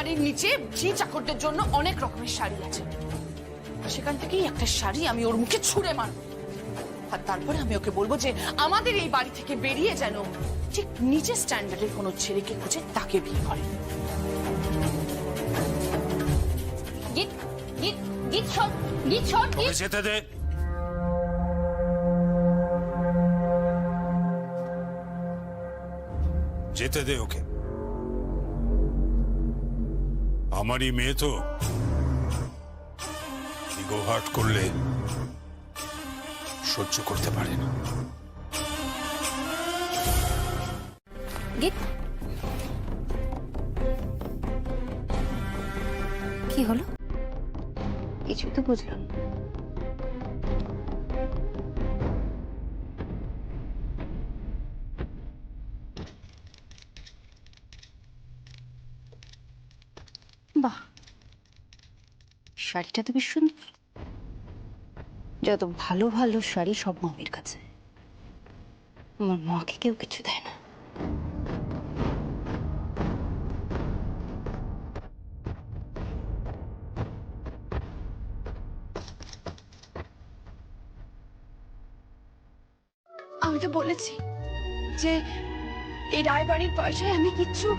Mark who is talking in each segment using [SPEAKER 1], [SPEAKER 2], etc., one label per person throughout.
[SPEAKER 1] বাড়ির নিচে ঝি চাকরদের জন্য অনেক রকমের শাড়ি আছে, সেখান থেকেই একটা শাড়ি আমি ওর মুখে ছুঁড়ে মারবো। আর তারপরে আমি ওকে বলবো যে আমাদের এই বাড়ি থেকে বেরিয়ে যেন ঠিক নিচের স্ট্যান্ডার্ডের কোনো ছেলেকে খুঁজে তাকে বিয়ে করে।
[SPEAKER 2] গীত গীত গীত শোন, গীত শোন,
[SPEAKER 3] ওকে যেতে দে। যেতে দে ওকে। আমারই মেয়ে তো, ইগো হার্ট করলে সহ্য করতে পারে না।
[SPEAKER 2] গীত কি হলো? কিছুই তো বুঝলাম। বাহ, শাড়িটা তো বেশ সুন্দর। যত ভালো ভালো শাড়ি সব মামির কাছে, আমার মাকে কেউ কিছু দেয় না।
[SPEAKER 4] আমি তো বলেছি যে এই রায়বাড়ির পয়সায় আমি কিচ্ছু।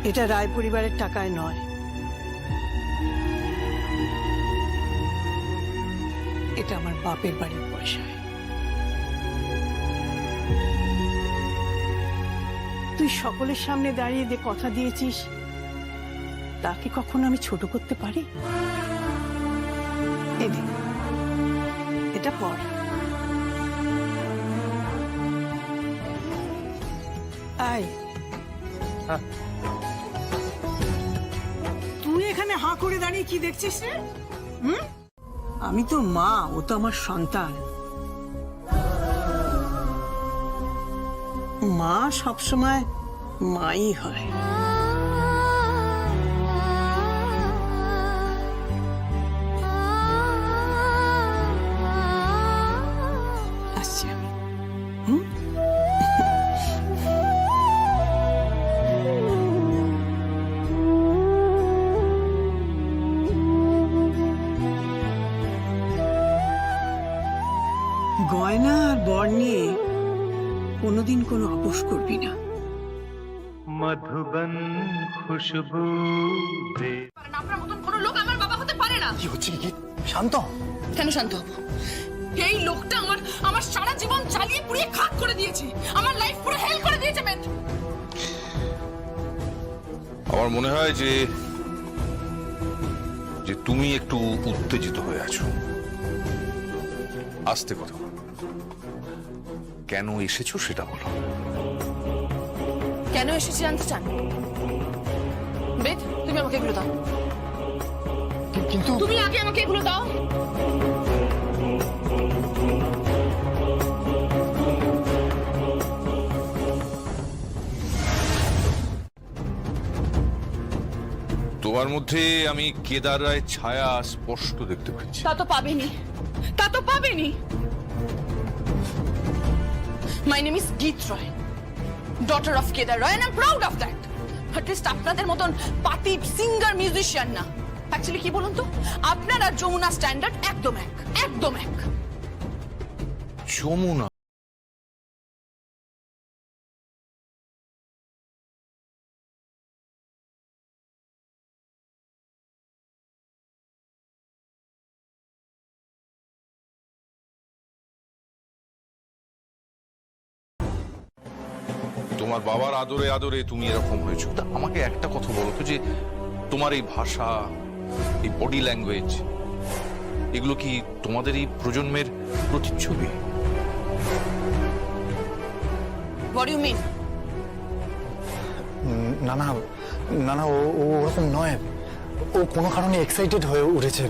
[SPEAKER 5] এটা রায় পরিবারের টাকায় নয়, এটা আমার বাপের বাড়ির পয়সায়। তুই সকলের সামনে দাঁড়িয়ে যে কথা দিয়েছিস, তাকে কখনো আমি ছোট করতে পারি? এদিক, এটা পর। আয়, তুই এখানে হাঁ করে দাঁড়িয়ে কি দেখছিস রে? আমি তো মা, ও তো আমার সন্তান। মা সবসময় মাই হয়। আসছি আমি। গয়না আর বর নিয়ে কোনোদিন কোনো আপোষ করবি না।
[SPEAKER 6] মধুবন খুশবু দে।
[SPEAKER 1] আপনার মতন কোনো লোক আমার বাবা হতে পারে না।
[SPEAKER 7] কি হচ্ছে কি? শান্ত হ।
[SPEAKER 1] কেন শান্ত হবো? এই লোকটা আমার সারা জীবন জ্বালিয়ে পুড়িয়ে খাক করে দিয়েছে, আমার লাইফ পুরো হেল করে দিয়েছে। মেদ,
[SPEAKER 8] আমার মনে হয় যে যে তুমি একটু উত্তেজিত হয়ে আছো। আস্তে কথা বলো। কেন এসেছো সেটা বলো।
[SPEAKER 1] কেন এসেছি জানতে চান? বেদ, তুমি আমাকে এগুলো দাও।
[SPEAKER 7] কিন্তু
[SPEAKER 1] তুমি আগে আমাকে এগুলো দাও।
[SPEAKER 8] তোমার মধ্যে আমি কেদার রায়ের ছায়া স্পষ্ট দেখতে পাচ্ছি।
[SPEAKER 1] তা তো পাবেনি, তা তো পাবেনি। মাই name is Geet Roy, daughter of Kedar Roy, and I'm proud of that. At আপনাদের মতন পার্টি সিঙ্গার মিউজিশিয়ান না। অ্যাকচুয়ালি কি বলুন তো, আপনার আর যমুনা স্ট্যান্ডার্ড একদম এক, একদম এক।
[SPEAKER 8] যমুনা? তোমার বাবার আদরে আদরে তুমি এরকম হয়েছো। তা আমাকে একটা কথা বলো তো, যে তোমার এই ভাষা, এই বডি ল্যাঙ্গুয়েজ, এগুলো কি তোমাদের এই প্রজন্মের প্রতিচ্ছবি?
[SPEAKER 1] What do you mean?
[SPEAKER 7] না না না না, ও ওরকম নয়। ও কোনো কারণে এক্সাইটেড হয়ে উঠেছে।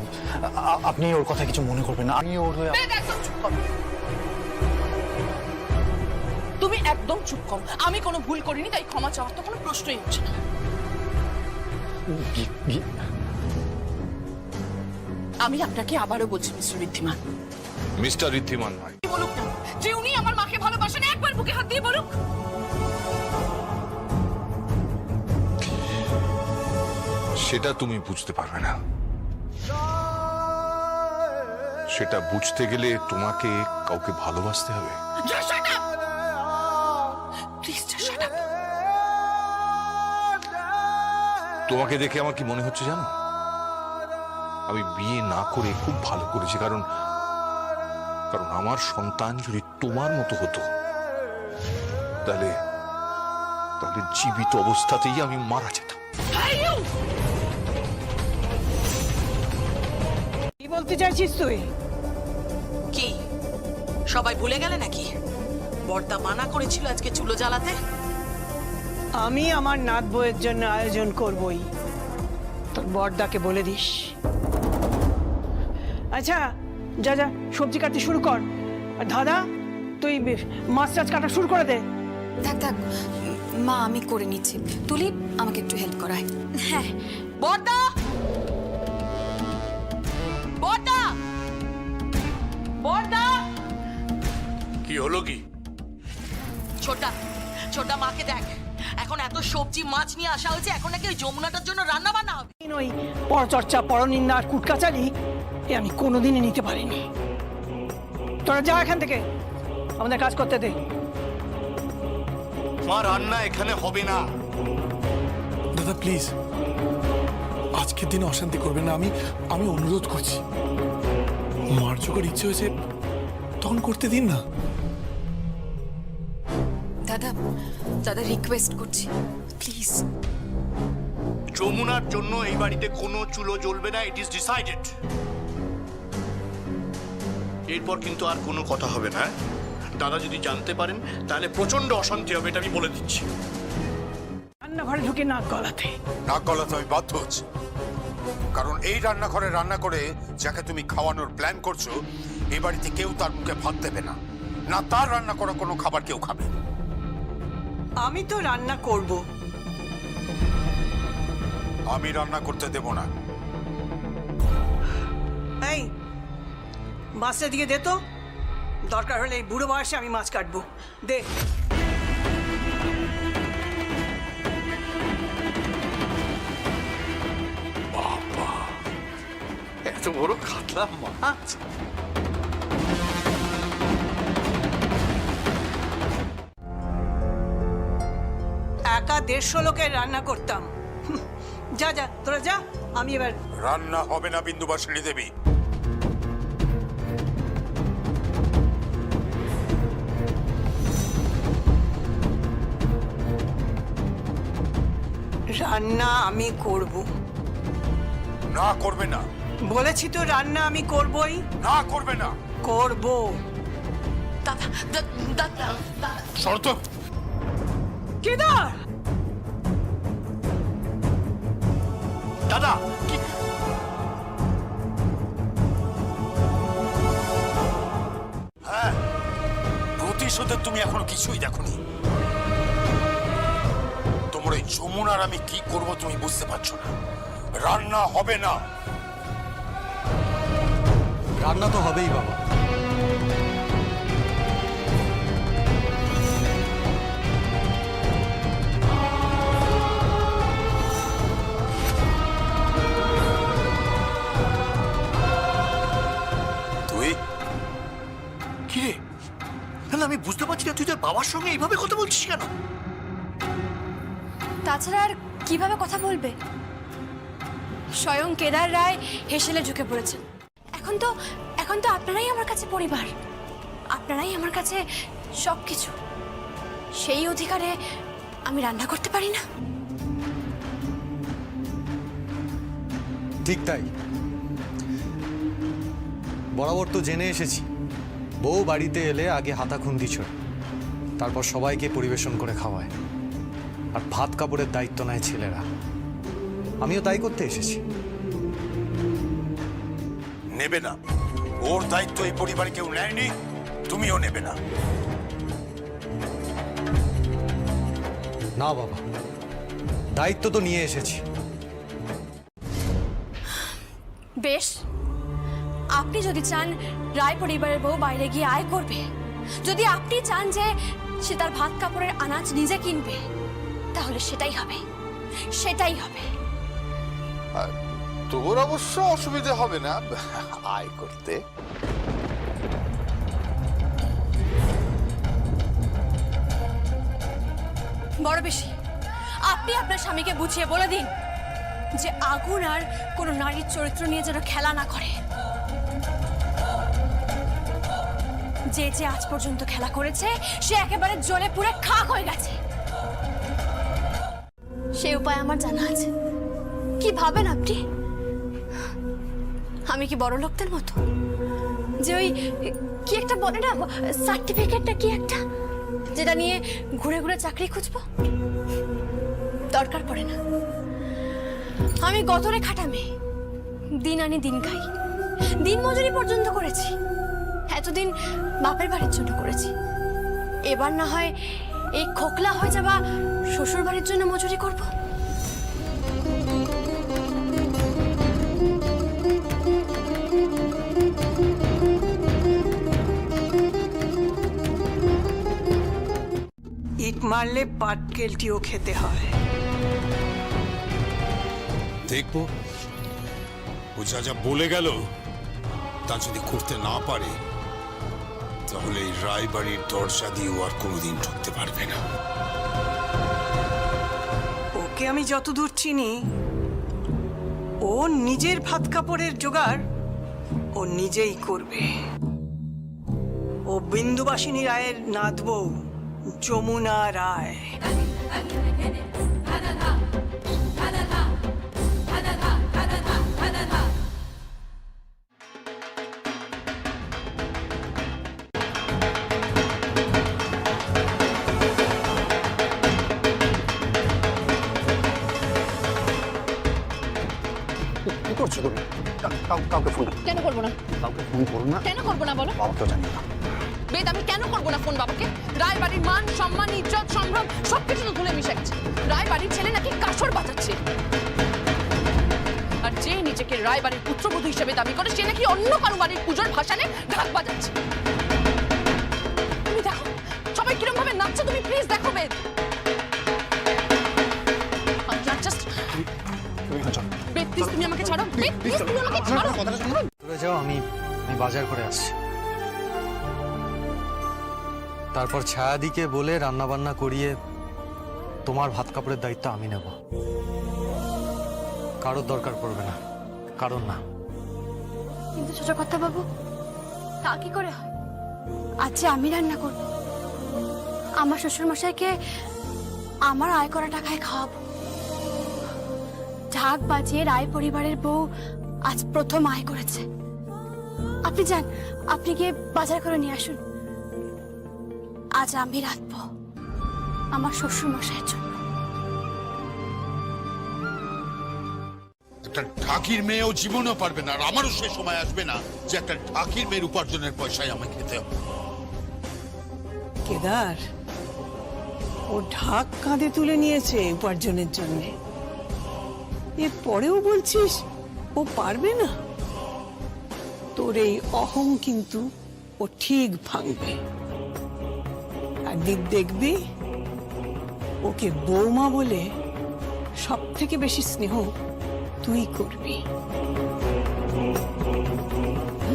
[SPEAKER 7] আপনি ওর কথা কিছু মনে করবেন না। আমি ওর হয়ে
[SPEAKER 1] বেদ, একদম চুপ করো। তুমি একদম চুপ করো। আমি কোনো ভুল করিনি, তাই ক্ষমা চাওয়ার তো কোনো প্রশ্নই হচ্ছে না। আমি আপনাকে আবারও বলছি মিস্টার ঋদ্ধিমান।
[SPEAKER 8] মিস্টার ঋদ্ধিমান ভাই
[SPEAKER 1] বলুক না যে উনি আমার মাকে ভালোবাসেন, একবার বুকে হাত দিয়ে বলুক।
[SPEAKER 8] সেটা তুমি বুঝতে পারবে না। সেটা বুঝতে গেলে তোমাকে কাউকে ভালোবাসতে হবে।
[SPEAKER 1] Please shut up.
[SPEAKER 8] তোমাকে দেখে আমার কি মনে হচ্ছে জানো? আমি বিয়ে না করে খুব ভালো করেছি, কারণ আমার সন্তান যদি তোমার মতো হতো তাহলে জীবিত অবস্থাতেই আমি মারা যেতাম।
[SPEAKER 5] কি বলতে চাইছিস তুই?
[SPEAKER 9] কি সবাই ভুলে গেলে নাকি বর্দা মানা করেছিল আজকে চুলো জ্বালাতে?
[SPEAKER 5] আমি আমার নাত বউয়ের জন্য আয়োজন করবই, তোর বড়দাকে বলে দিস। আচ্ছা যা যা সবজি কাটতে শুরু কর। আর দাদা তুই মাছ টাছ কাটা শুরু করে দে।
[SPEAKER 4] থাক থাক মা, আমি করে নিচ্ছি। তুলি আমাকে একটু হেল্প করায়। হ্যাঁ
[SPEAKER 1] বড়দা, বড়দা, বড়দা।
[SPEAKER 3] কি হলো কি?
[SPEAKER 9] ছোটা ছোটা মাকে দেখ, এখন এত সবজি মাছ নিয়ে আসা হয়েছে, এখন নাকি ওই যমুনাটার জন্য রান্না বান্না হবে।
[SPEAKER 5] ওই পরচর্চা পরনিন্দা আর কুটকাচারি এ আমি কোনোদিনই নিতে পারিনি। তোরা যা এখান থেকে, আমাদের কাজ করতে দে।
[SPEAKER 7] মা রান্না এখানে হবে না।
[SPEAKER 10] দাদা প্লিজ আজকের দিনে অশান্তি করবেন না, আমি অনুরোধ করছি। মার যখন ইচ্ছে হয়েছে তখন করতে দিন না।
[SPEAKER 4] দাদা দাদা রিকোয়েস্ট করছি প্লিজ।
[SPEAKER 7] যমুনার জন্য এই বাড়িতে কোনো চুলো জ্বলবে না, ইট ইজ ডিসাইডেড। এরপর কিন্তু আর কোনো কথা হবে না। দাদা যদি জানতে পারেন তাহলে প্রচন্ড অশান্তি হবে, এটা আমি বলে দিচ্ছি।
[SPEAKER 5] রান্নাঘরে ঢুকে নাক গলাতে।
[SPEAKER 3] নাক গলাতে আমি বাধ্য হচ্ছি, কারণ এই রান্নাঘরে রান্না করে যাকে তুমি খাওয়ানোর প্ল্যান করছো, এই বাড়িতে কেউ তার মুখে ভাত দেবে না, না তার রান্না করা কোনো খাবার কেউ খাবে।
[SPEAKER 5] আমি তো রান্না করব।
[SPEAKER 3] আমি রান্না করতে দেব না।
[SPEAKER 5] এই মাছটা দিয়ে দে তো, দরকার হলে এই বুড়ো বয়সে আমি মাছ কাটবো। দে।
[SPEAKER 8] এত বড় কাতলা মাছ!
[SPEAKER 5] একা 150 লোকের রান্না করতাম। যা যা তোরা যা, আমি এবার।
[SPEAKER 3] রান্না হবে না বিন্দুবাসিনী দেবী।
[SPEAKER 5] রান্না আমি করব।
[SPEAKER 3] না করবে না।
[SPEAKER 5] বলেছি তো রান্না আমি করবই।
[SPEAKER 3] না করবে না।
[SPEAKER 5] করব।
[SPEAKER 1] দাদা দাদা দাদা।
[SPEAKER 3] শর্ত।
[SPEAKER 5] কেদার
[SPEAKER 7] দাদা
[SPEAKER 3] হ্যাঁ, প্রতিশোধের তুমি এখনো কিছুই দেখোনি। তোমার ওই যমুনার আমি কি করব তুমি বুঝতে পারছো না। রান্না হবে না।
[SPEAKER 7] রান্না তো হবেই বাবা।
[SPEAKER 3] তুই
[SPEAKER 7] কি রে? না আমি বুঝতে পারছি না, তুই তোর বাবার সঙ্গে এইভাবে কথা বলছিস কেন?
[SPEAKER 4] তাছাড়া আর কিভাবে কথা বলবে? স্বয়ং কেদার রায় হেসেলে ঢুকে পড়েছেন। এখন তো আপনারাই আমার কাছে পরিবার, আপনারাই আমার কাছে সবকিছু। সেই অধিকারে আমি রান্না করতে পারি না?
[SPEAKER 11] ঠিক তাই, বরাবর তো জেনে এসেছি বউ বাড়িতে এলে আগে হাতা খুন্দি ছোড়ে, তারপর সবাইকে পরিবেশন করে খাওয়ায়, আর ভাত কাপড়ের দায়িত্ব নেয় ছেলেরা। আমিও তাই করতে এসেছি।
[SPEAKER 3] নেবে না। ওর দায়িত্ব এই পরিবারে কেউ নেয়নি, তুমিও নেবে না।
[SPEAKER 11] না বাবা, দায়িত্ব তো নিয়ে এসেছি।
[SPEAKER 4] বেশ, আপনি যদি চান রায় পরিবারের বউ বাইরে গিয়ে আয় করবে, যদি আপনি চান যে সে তার ভাত কাপড়ের আনাজ নিজে কিনবে, তাহলে সেটাই হবে, সেটাই হবে।
[SPEAKER 3] তোর অবশ্য অসুবিধা হবে না আয় করতে।
[SPEAKER 4] বড় বেশি আপনি আপনার স্বামীকে বুঝিয়ে বলে দিন যে আগুন আর কোনো নারীর চরিত্র নিয়ে যেন খেলা না করে। যে যে আজ পর্যন্ত খেলা করেছে সে একেবারে জ্বলে পুড়ে খাক হয়ে গেছে। সেই উপায় আমার জানা আছে। কি ভাবেন আপনি আমি কি বড় লোকদের মতো যে ওই কি একটা বলে না সার্টিফিকেটটা কি একটা যেটা নিয়ে ঘুরে ঘুরে চাকরি খুঁজবো? দরকার পড়ে না। আমি গতরে খাটামে দিন আনি দিন খাই, দিন মজুরি পর্যন্ত করেছি। এতদিন বাপের বাড়ির জন্য করেছি, এবার না হয় এই খোকলা হয়ে যাবা শ্বশুর বাড়ির জন্য মজুরি করব।
[SPEAKER 5] ইট মারলে পাটকেলটিও খেতে হয়।
[SPEAKER 3] দেখবো ও যা যা বলে গেল তা যদি করতে না পারে তাহলে এই রায়বাড়ির দরজা দিয়ে ও আর কোনোদিন ঢুকতে পারবে না।
[SPEAKER 5] ওকে আমি যতদূর চিনি ও নিজের ভাত কাপড়ের জোগাড় ও নিজেই করবে। ও বিন্দুবাসিনী রায়ের নাত বউ যমুনা রায়।
[SPEAKER 7] কি করছো তুমি? কাউকে ফোন
[SPEAKER 1] কেন করবো না?
[SPEAKER 7] কাউকে ফোন করো না।
[SPEAKER 1] কেন করবো না বলো?
[SPEAKER 7] বাবাকেও জানিও না।
[SPEAKER 1] বেদ, আমি কেন করবো না ফোন বাবাকে? রায়বাড়ির মান সম্মান ইজ্জত সম্ভ্রম সবকিছু তো ধুলে মিশে গেছে। রায়বাড়ির ছেলে নাকি কাসর বাজাচ্ছে, আর যে নিজেকে রায়বাড়ির পুত্রবধূ হিসেবে দাবি করে সে নাকি অন্য কারো বাড়ির পুজোর ভাসানে ঢাক বাজাচ্ছে। তুমি দেখো সবাই কিরম ভাবে নাচছে, তুমি প্লিজ দেখো বেদ। বেদ প্লিজ তুমি আমাকে ছাড়ো। বেদ প্লিজ তুমি আমাকে ছাড়ো।
[SPEAKER 11] চলে যাও, আমি বাজার করে আসছি। তারপর ছায়াদিকে বলে রান্না বান্না করিয়ে তোমার ভাত কাপড়ের দায়িত্ব আমি নেব। কারোর দরকার পড়বে না, কারণ না।
[SPEAKER 4] কিন্তু ছোট কথা বাবু, তা কি করে হয়? আজ যে আমি রান্না করব, আমার শ্বশুর মশাইকে আমার আয় করা টাকায় খাওয়াবো। ঢাক বাজিয়ে রায় পরিবারের বউ আজ প্রথম আয় করেছে। আপনি যান, আপনি গিয়ে বাজার করে নিয়ে আসুন। আজ আমি রাঁধবো আমার শ্বশুর মশাইয়ের জন্য।
[SPEAKER 3] একটা ঢাকির মেয়েও জীবনেও পারবে না, আর আমারও সে সময় আসবে না যে একটা ঢাকির মেয়ের উপার্জনের পয়সায় আমাকে খেতে হবে।
[SPEAKER 5] কেদার, ও ঢাক কাঁধে তুলে নিয়েছে উপার্জনের জন্য, এর পরেও বলছিস ও পারবে না? তোর এই অহং কিন্তু ও ঠিক ভাঙবে। একদিন দেখবি ওকে বৌমা বলে সব থেকে বেশি স্নেহ তুই করবি,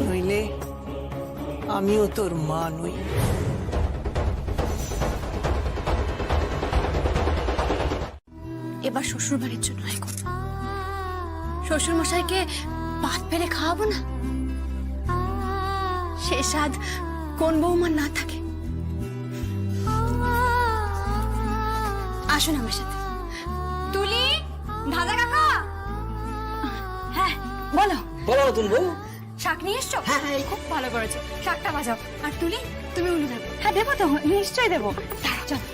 [SPEAKER 5] নইলে আমিও তোর মা নই।
[SPEAKER 4] এবার শ্বশুর বাড়ির জন্য আয় করব। শ্বশুর মশাইকে ভাত পেরে খাওয়াবো না? সে স্বাদ কোন বৌমার না থাকে? আসুন আমার সাথে। তুলি, দাদা কাকা। হ্যাঁ বলো।
[SPEAKER 5] বলো নতুন বউ।
[SPEAKER 4] শাক নিয়ে এসছো? হ্যাঁ হ্যাঁ, খুব ভালো করেছো। শাকটা বাজাও। আর তুলি, তুমি উলু দেবো? হ্যাঁ দেবো তো, নিশ্চয়ই দেবো। দাঁড়াও, চলো।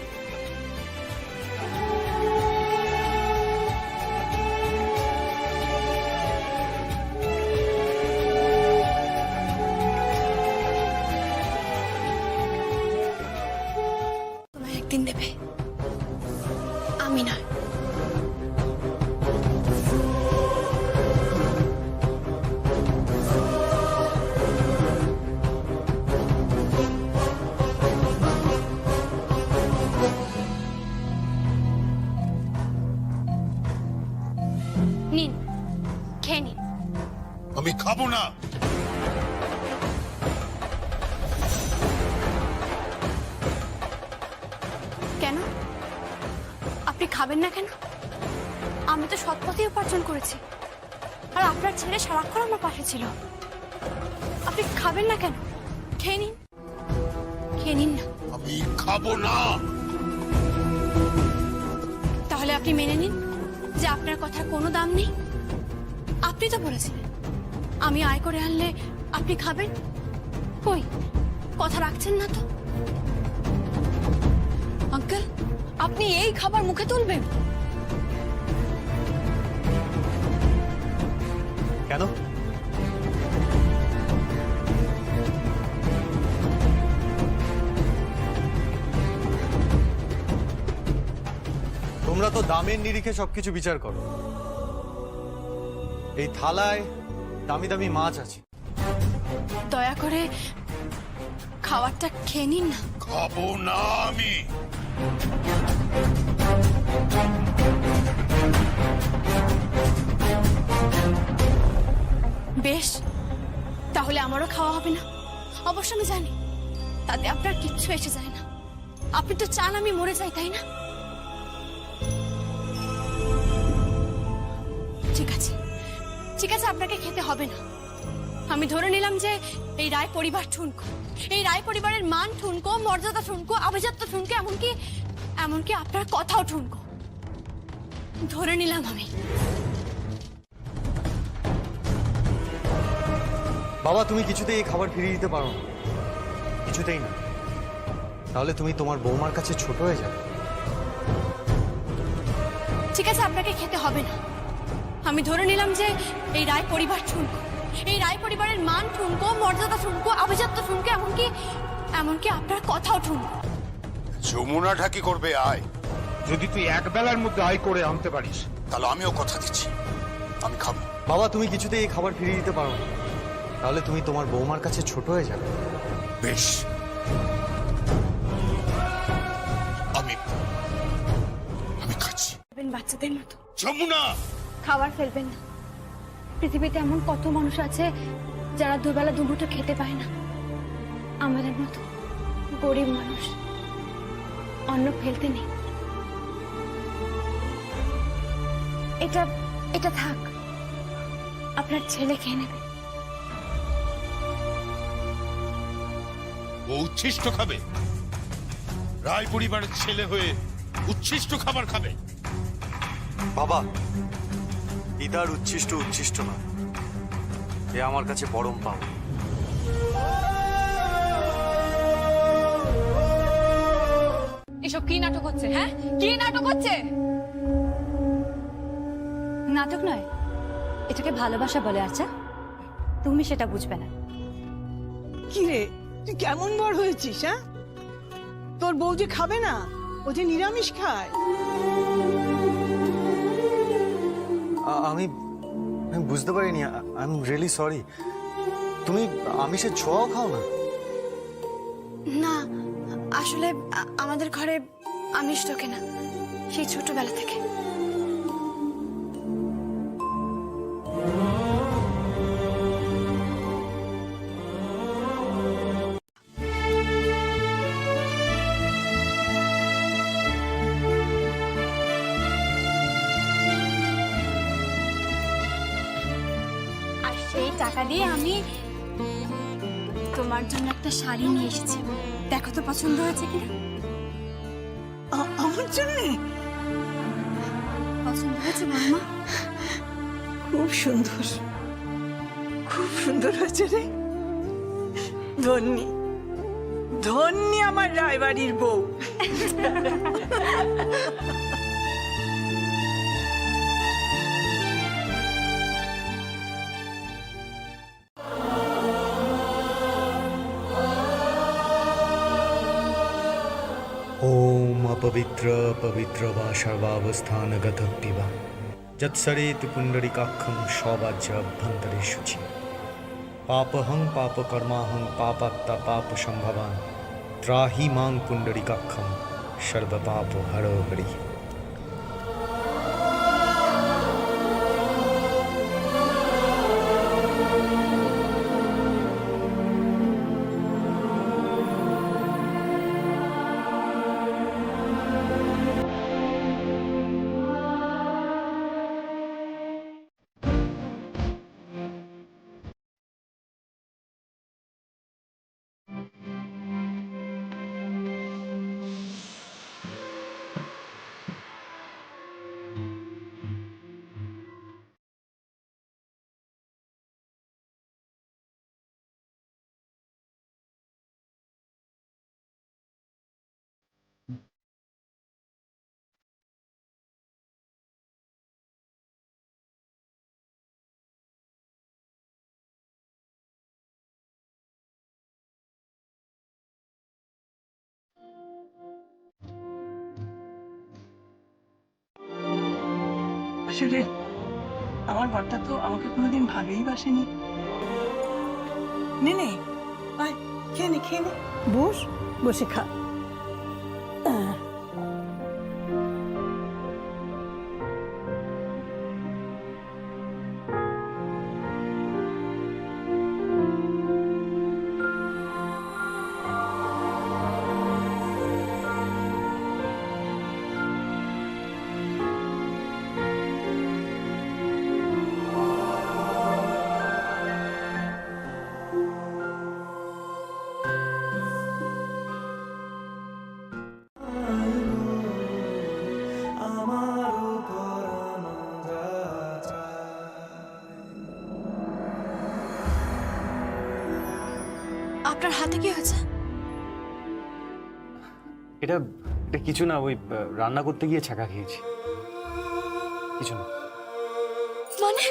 [SPEAKER 4] তোমায় একদিন দেবে, আমি নয়। নিন
[SPEAKER 3] খাবো না।
[SPEAKER 4] কেন? আপনি খাবেন না কেন? আমি তো সৎ পথে উপার্জন করেছি, আর আপনার ছেলে সারাক্ষণ আমার পাশে ছিল। আপনি খাবেন না কেন? খেয়ে নিন, খেয়ে নিন না।
[SPEAKER 3] আমি খাবো না।
[SPEAKER 4] তাহলে আপনি মেনে নিন যে আপনার কথার কোনো দাম নেই। আপনি তো বলেছিলেন আমি আয় করে আনলে আপনি খাবেন। কই, কথা রাখছেন না তো?
[SPEAKER 1] আঙ্কেল, আপনি এই খাবার মুখে তুলবেন?
[SPEAKER 11] কেন? তোমরা তো দামের নিরিখে সবকিছু বিচার করো। এই থালায় দামি দামি মাছ আছে।
[SPEAKER 4] দয়া করে খাবারটা খেয়ে নিন না।
[SPEAKER 3] খাবো না আমি।
[SPEAKER 4] বেশ, তাহলে আমারও খাওয়া হবে না। অবশ্য আমি জানি তাতে আপনার কিচ্ছু এসে যায় না। আপনি তো চান আমি মরে যাই, তাই না? ঠিক আছে, ঠিক আছে, আপনাকে খেতে হবে না। আমি ধরে নিলাম যে এই রায় পরিবার ঠুনকো, এই রায় পরিবারের মান ঠুনকো, মর্যাদা ঠুনকো, আভিজাত্য ঠুনকো, এমনকি আপনার কথাও ঠুনকো। ধরে নিলাম আমি।
[SPEAKER 11] বাবা, তুমি কিছুতেই এই খাবার ফিরিয়ে দিতে পারো না, কিছুতেই না। তাহলে তুমি তোমার বৌমার কাছে ছোট হয়ে যাবে।
[SPEAKER 4] ঠিক আছে, আপনাকে খেতে হবে না। আমি ধরে নিলাম যে এই রায় পরিবার ঠুনকো, এই রায় পরিবারের মান ঠুনকো, মর্যাদা ঠুনকো, আভিজাত্য ঠুনকো, এমনকি আপনার কথাও ঠুনকো।
[SPEAKER 3] যমুনাটা কি করবে আয়? যদি তুই এক বেলার মধ্যে আয় করে আনতে পারিস তাহলে আমিও কথা দিচ্ছি আমি খাবো।
[SPEAKER 11] বাবা, তুমি কিছুতেই এই খাবার ফিরিয়ে দিতে পারো না, তাহলে তুমি তোমার বৌমার কাছে ছোট হয়ে যাবে।
[SPEAKER 3] বেশ, আমি খাচ্ছি।
[SPEAKER 4] বাচ্চাদের মতো
[SPEAKER 3] যমুনা,
[SPEAKER 4] খাবার ফেলবেন না। পৃথিবীতে এমন কত মানুষ আছে যারা দুবেলা দুমুঠো খেতে পায় না। আমাদের মতো গরিব মানুষ, অন্ন ফেলতে নেই। এটা থাক, আপনার ছেলে খেয়ে নেবে।
[SPEAKER 3] ও উচ্ছিষ্ট খাবে? রায় পরিবারের ছেলে হয়ে উচ্ছিষ্ট খাবার খাবে?
[SPEAKER 11] বাবা, ইদার উচ্ছিষ্ট না, এ আমার কাছে পরম পাওয়া।
[SPEAKER 1] এসব কি নাটক হচ্ছে? হ্যাঁ, কি নাটক হচ্ছে?
[SPEAKER 2] নাটক নয়, এটাকে ভালোবাসা বলে। আচ্ছা, তুমি সেটা বুঝবে না।
[SPEAKER 5] কি রে, তুই কেমন বড় হয়েছিস? হ্যাঁ, তোর বউ যে খাবে না, ও যে নিরামিষ খায়।
[SPEAKER 11] আমি বুঝতে পারিনি। I am really sorry. তুমি আমিষের ছোঁয়াও খাও না?
[SPEAKER 4] না, আসলে আমাদের ঘরে আমিষ ঢোকে না সেই ছোটবেলা থেকে। আর সেই টাকা দিয়ে আমি তোমার জন্য একটা শাড়ি নিয়ে এসেছি। দেখো তো পছন্দ হয়েছে কিনা।
[SPEAKER 5] আমার জন্য
[SPEAKER 4] পছন্দ হয়েছে বৌমা?
[SPEAKER 5] খুব সুন্দর, খুব সুন্দর হয়েছে রে। ধন্যি ধন্যি আমার রায়বাড়ির বউ।
[SPEAKER 11] ओम अपवित्र पवित्र वा सर्वावस्थानगत पिबा जत्सरेत पुंडरीकाक्षं सौवाच्य अभ्यंतरे शुचि पापहं पापकर्माहं पापात्ता पाप संभवान त्राहि मां पुंडरीकाक्षं सर्वपाप हरो हरि।
[SPEAKER 5] আসলে আমার বরটা তো আমাকে কোনোদিন ভালোই বাসেনি। নে নে, আয় খেয়ে নে, খেয়ে নে, বস, বসে খা।
[SPEAKER 4] আপনার হাতে কি হয়েছে?
[SPEAKER 11] এটা এটা কিছু না, ওই রান্না করতে গিয়ে ছাকা খেয়েছি, কিছু না।
[SPEAKER 4] মানে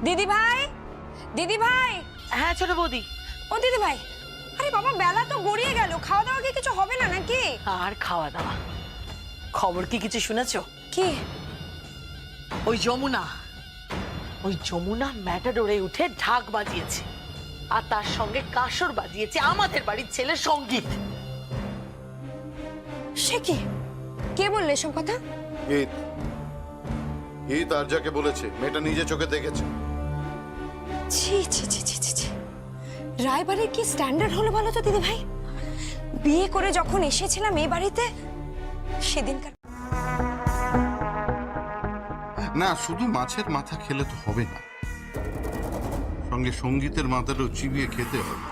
[SPEAKER 4] দিদি ভাই, দিদি ভাই।
[SPEAKER 9] হ্যাঁ ছোট বৌদি।
[SPEAKER 4] ও দিদি ভাই, আরে বাবা বেলা তো গড়িয়ে গেল, খাওয়া দাওয়া কি কিছু হবে না নাকি?
[SPEAKER 9] আর খাওয়া দাওয়া, খবর কি কিছু শুনেছো?
[SPEAKER 4] কি?
[SPEAKER 9] ওই যমুনা ম্যাটাডোরে উঠে ঢাক বাজিয়েছে, আর তার সঙ্গে কাসর বাজিয়েছে আমাদের বাড়ির ছেলে সঙ্গীত।
[SPEAKER 4] সে কি? কে বললে এসব কথা?
[SPEAKER 12] ঈদ আর যাকে বলেছে, মেয়েটা নিজে চোখে দেখেছে।
[SPEAKER 4] ছি ছি ছি ছি ছি ছি, রায়বাড়ির কি স্ট্যান্ডার্ড হলো বলো তো দিদি ভাই? বিয়ে করে যখন এসেছিলাম এই বাড়িতে, সেদিনকার
[SPEAKER 12] না, শুধু মাছের মাথা খেলে তো হবে না, সঙ্গে সঙ্গীতের মাথাটাও চিবিয়ে খেতে হবে।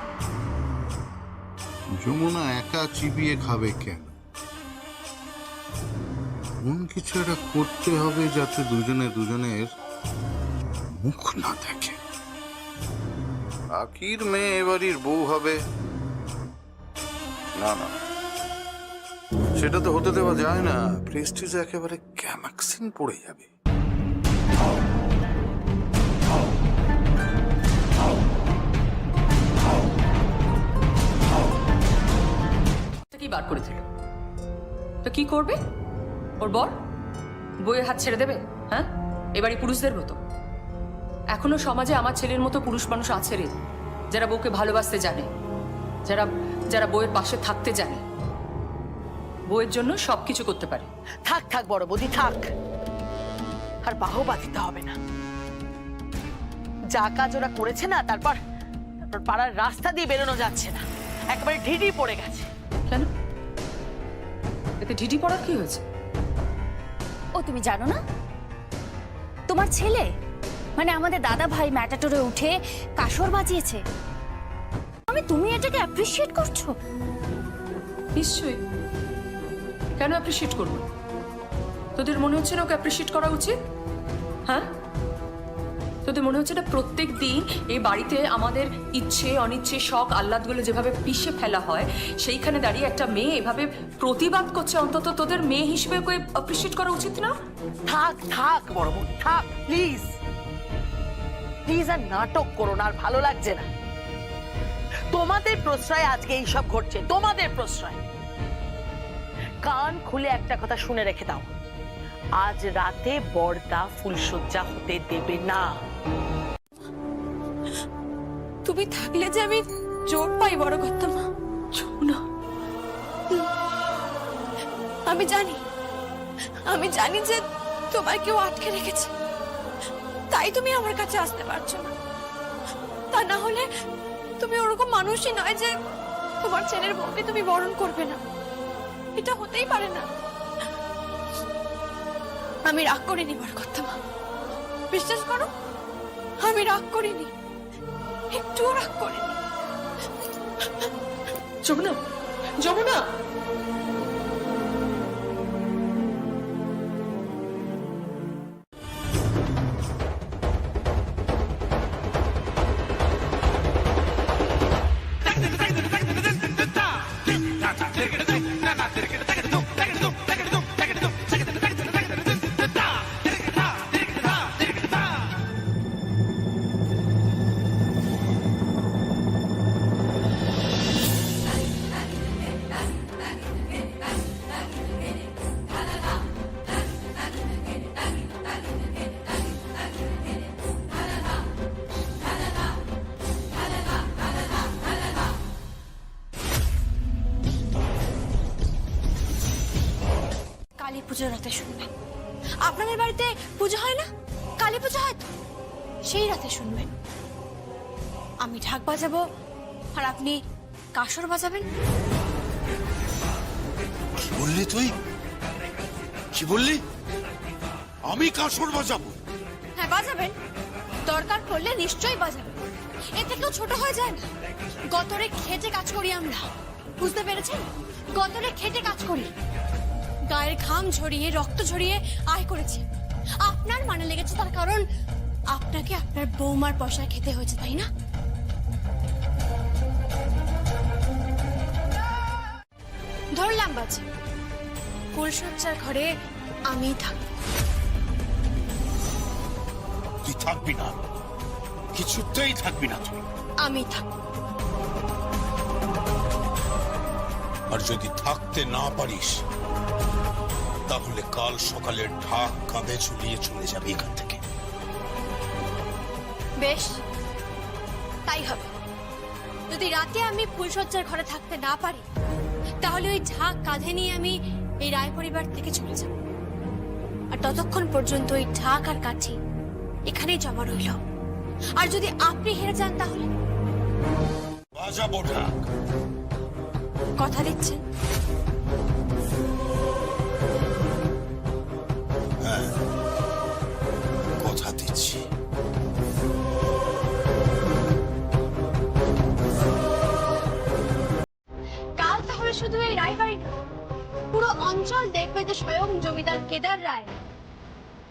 [SPEAKER 12] যমুনা একা চিবিয়ে খাবে কেন? এমন কিছু একটা করতে হবে যাতে দুজনে দুজনের মুখ না দেখে। আকির মেয়ে এবাড়ির বউ হবে না, না সেটা তো হতে দেওয়া যায় না। প্রেস্টিজে একেবারে ক্যামাক্সিন পড়ে যাবে।
[SPEAKER 13] কি বার করেছিল তো কি করবে? ওর বর বইয়ের হাত ছেড়ে দেবে? হ্যাঁ, এবারে পুরুষদের মতো এখনো সমাজে আমার ছেলের মতো পুরুষ মানুষ আছে রে, যারা বউকে ভালোবাসতে জানে, যারা যারা বউয়ের পাশে থাকতে জানে, বউয়ের জন্য সবকিছু করতে পারে।
[SPEAKER 9] থাক থাক বড় বৌদি থাক, আর বাহবা দিতে হবে না। যা কাজ ওরা করেছে না, তারপর পাড়ার রাস্তা দিয়ে বেরোনো যাচ্ছে না, একেবারে ঢিঢি পড়ে গেছে।
[SPEAKER 13] কেন? এতে ঢিঢি পড়ার কি হয়েছে?
[SPEAKER 2] ও তুমি জানো না, তোমার ছেলে মানে আমাদের দাদা ভাই ম্যাটাডোরে উঠে কাসর বাজিয়েছে। তুমি এটাকে অ্যাপ্রিশিয়েট করছো?
[SPEAKER 13] নিশ্চয়ই। কেন অ্যাপ্রিশিয়েট করবো? তোদের মনে হচ্ছে না ওকে অ্যাপ্রিশিয়েট করা উচিত? হ্যাঁ, তোদের মনে হচ্ছে না প্রত্যেক দিন এই বাড়িতে আমাদের ইচ্ছে অনিচ্ছে শখ আহ্লাদগুলো যেভাবে পিষে ফেলা হয়, সেইখানে দাঁড়িয়ে একটা মেয়ে এভাবে প্রতিবাদ করছে? অন্তত তোদের মেয়ে হিসেবে ওকে অ্যাপ্রিশিয়েট করা উচিত না?
[SPEAKER 9] থাক থাক বড় বোন থাক, প্লিজ প্লিজ, আর নাটক করো না, আর ভালো লাগছে না। তোমাদের প্রশ্রয় আজকে এইসব ঘটছে, তোমাদের প্রশ্রয়। কান খুলে একটা কথা শুনে রেখে দাও, আজ রাতে বড়দা ফুলশয্যা হতে দেবে না।
[SPEAKER 4] তুমি থাকলে যে আমি জোর পাই বড় করতাম না।
[SPEAKER 13] যমুনা,
[SPEAKER 4] আমি জানি যে তোমায় কেউ আটকে রেখেছে, তাই তুমি আমার কাছে আসতে পারছো না। তা না হলে তুমি ওরকম মানুষই নয় যে তোমার ছেলের বউকে তুমি বরণ করবে না। এটা হতেই পারে না। আমি রাগ করিনি বড় করতাম, বিশ্বাস করো, আমি রাগ করিনি, একটুও রাগ করিনি।
[SPEAKER 13] যমুনা, যমুনা,
[SPEAKER 4] পুজোর রাতে শুনবেন। আপনাদের বাড়িতে পুজো হয় না? কালী পুজো হয় তো, সেই রাতে শুনবেন। আমি ঢাক বাজাবো আর আপনি কাসর বাজাবেন।
[SPEAKER 3] কি বললি তুই? কি বললি? আমি কাসর বাজাবো?
[SPEAKER 4] হ্যাঁ বাজাবেন, দরকার পড়লে নিশ্চয়ই বাজাবেন। এতে কেউ ছোট হয়ে যায় না। গতরে খেটে কাজ করি আমরা, বুঝতে পেরেছেন? গতরে খেটে কাজ করি, গায়ের ঘাম ঝরিয়ে রক্ত ঝরিয়ে আয় করেছি। আপনার মানে লেগেছে তার কারণ আপনাকে আপনার বৌমার পয়সা খেতে হয়েছে, তাই না? ধরলাম বাজে, ফুলসজ্জার ঘরে আমি থাকবো।
[SPEAKER 3] তুই থাকবি না, কিছুতেই থাকবি না তুই।
[SPEAKER 4] আমি থাকবো।
[SPEAKER 3] আর যদি থাকতে না পারিস তাহলে কাল সকালে ঢাক কাঁধে ঝুলিয়ে চলে যাবে এখান থেকে।
[SPEAKER 4] বেশ, তাই হবে। যদি রাতে আমি ফুলসজ্জার ঘরে থাকতে না পারি তাহলে ওই ঢাক কাঁধে নিয়ে আমি এই রায় পরিবার থেকে চলে যাব। আর ততক্ষণ পর্যন্ত ওই ঢাক আর কাঠি এখানেই জমা রইল। আর যদি আপনি হেরে যান তাহলে
[SPEAKER 3] বাজাবো ঢাক।
[SPEAKER 4] কথা দিচ্ছেন?
[SPEAKER 3] হ্যাঁ, কথা দিচ্ছি।
[SPEAKER 4] কাল তাহলে শুধু এই রায়বাড়ি না, পুরো অঞ্চল দেখবে যে স্বয়ং জমিদার কেদার রায়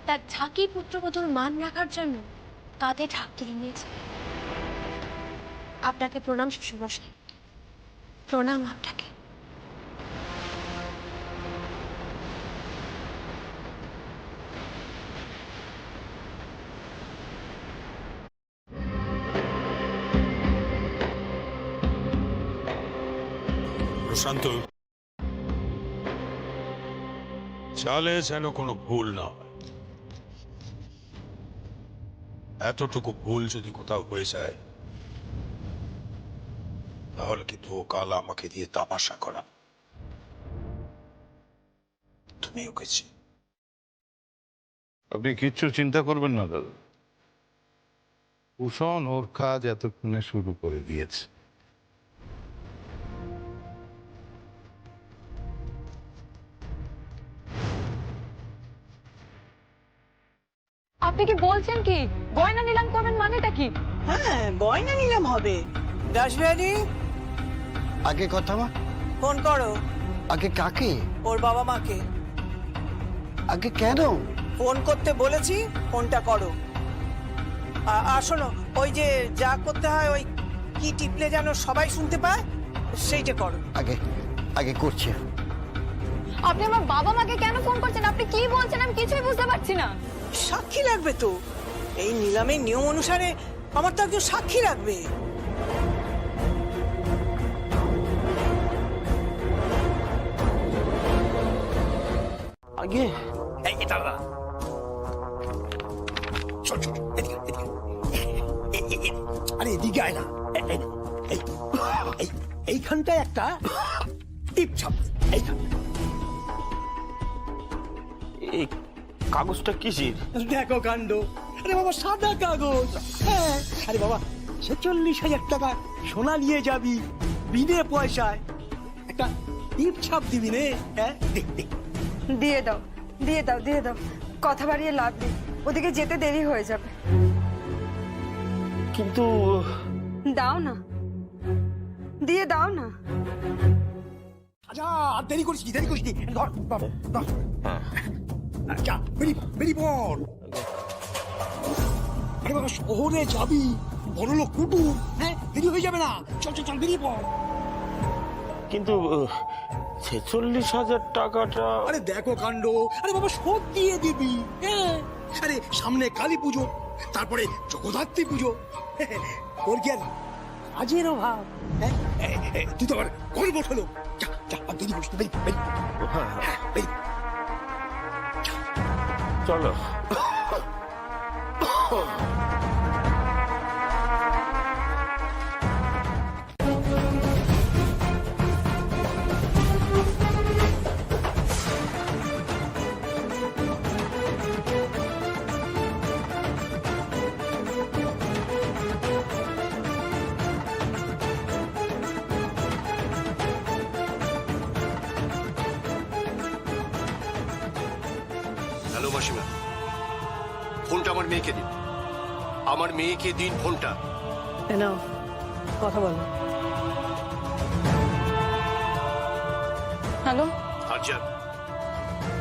[SPEAKER 4] তার ঝাঁকি পুত্রবধূর মান রাখার জন্য কাঁধে ঢাক তুলে নিয়েছে। আপনাকে প্রণাম শ্বশুরমশাই, প্রণাম আপনাকে।
[SPEAKER 3] প্রশান্ত, চালে যেন কোনো ভুল না হয়। এতটুকু ভুল যদি কোথাও হয়ে যায় তাহলে কিন্তু ও কাল আমাকে দিয়ে তামাশা করা। তুমি ওকে
[SPEAKER 8] আপনি কিচ্ছু চিন্তা করবেন না দাদা, ভূষণ ওর কাজ এতক্ষণে শুরু করে দিয়েছে।
[SPEAKER 2] আপনি কি বলছেন কি গয়না নিলাম করবেন, মানেটা কি?
[SPEAKER 5] হ্যাঁ, গয়না নিলাম হবে। রাজবিহারী,
[SPEAKER 7] আগে কথা মা।
[SPEAKER 5] ফোন করো।
[SPEAKER 7] আগে কাকে?
[SPEAKER 5] ওর বাবা মাকে।
[SPEAKER 7] আগে কেন?
[SPEAKER 5] ফোন করতে বলেছি, ফোনটা করো। আর শোনো, ওই যে যা করতে হয় ওই কি টিপলে যেন সবাই শুনতে পায়, সেইটা করো।
[SPEAKER 7] আগে আগে করছি।
[SPEAKER 2] আপনি আমার বাবা মাকে কেন ফোন করছেন? আপনি কি বলছেন আমি কিছুই বুঝতে পারছি না।
[SPEAKER 5] সাক্ষী লাগবে তো, এই নিলামের নিয়ম অনুসারে আমার তো একজন সাক্ষী লাগবে।
[SPEAKER 7] আগে
[SPEAKER 10] আরে এদিকে আয় না, এইখানটায় একটা টিপ ছাপ।
[SPEAKER 7] এই কাগজটা কিসের?
[SPEAKER 10] দেখো কাণ্ড। আরে বাবা, সাদা কাগজ। হ্যাঁ, আরে বাবা 46,000 টাকা সোনা নিয়ে যাবি বিনে পয়সায়, একটা টিপ ছাপ দিবি রে। হ্যাঁ,
[SPEAKER 2] দিয়ে দাও, দিয়ে দাও, দিয়ে দাও। কথা বাড়িয়ে লাভ নেই, ওদিকে যেতে দেরি হয়ে যাবে।
[SPEAKER 7] কিন্তু
[SPEAKER 2] দাও না, দিয়ে দাও না।
[SPEAKER 10] আচ্ছা, আর দেরি করিস নি, দেরি করিস নি। ধর ধর ধর। আচ্ছা, বেরি বল। আরে বাবা, শহরে যাবি, বড়লোক কুটুম। হ্যাঁ, দেরি হয়ে যাবে না। চল চল চল, বেরিয়ে পড়।
[SPEAKER 7] কিন্তু 46,000 টাকাটা।
[SPEAKER 10] আরে দেখো কাণ্ড। আরে বাবা, শোধ দিয়ে দিবি। হ্যাঁ, আরে সামনে কালী পুজো, তারপরে জগদ্ধাত্রী পুজো। ওর কি আর কাজের অভাব? হ্যাঁ, তুই তো আবার গল্প হলো। যা যা, আর দেরি করিস না, বেরি। হ্যাঁ, বেরি।
[SPEAKER 7] চলো।
[SPEAKER 10] মাসিমা, ফোনটা আমার মেয়েকে দিন। আমার মেয়েকে দিন ফোনটা।
[SPEAKER 5] নাও কথা বলো।
[SPEAKER 1] হ্যালো,
[SPEAKER 10] আচ্ছা,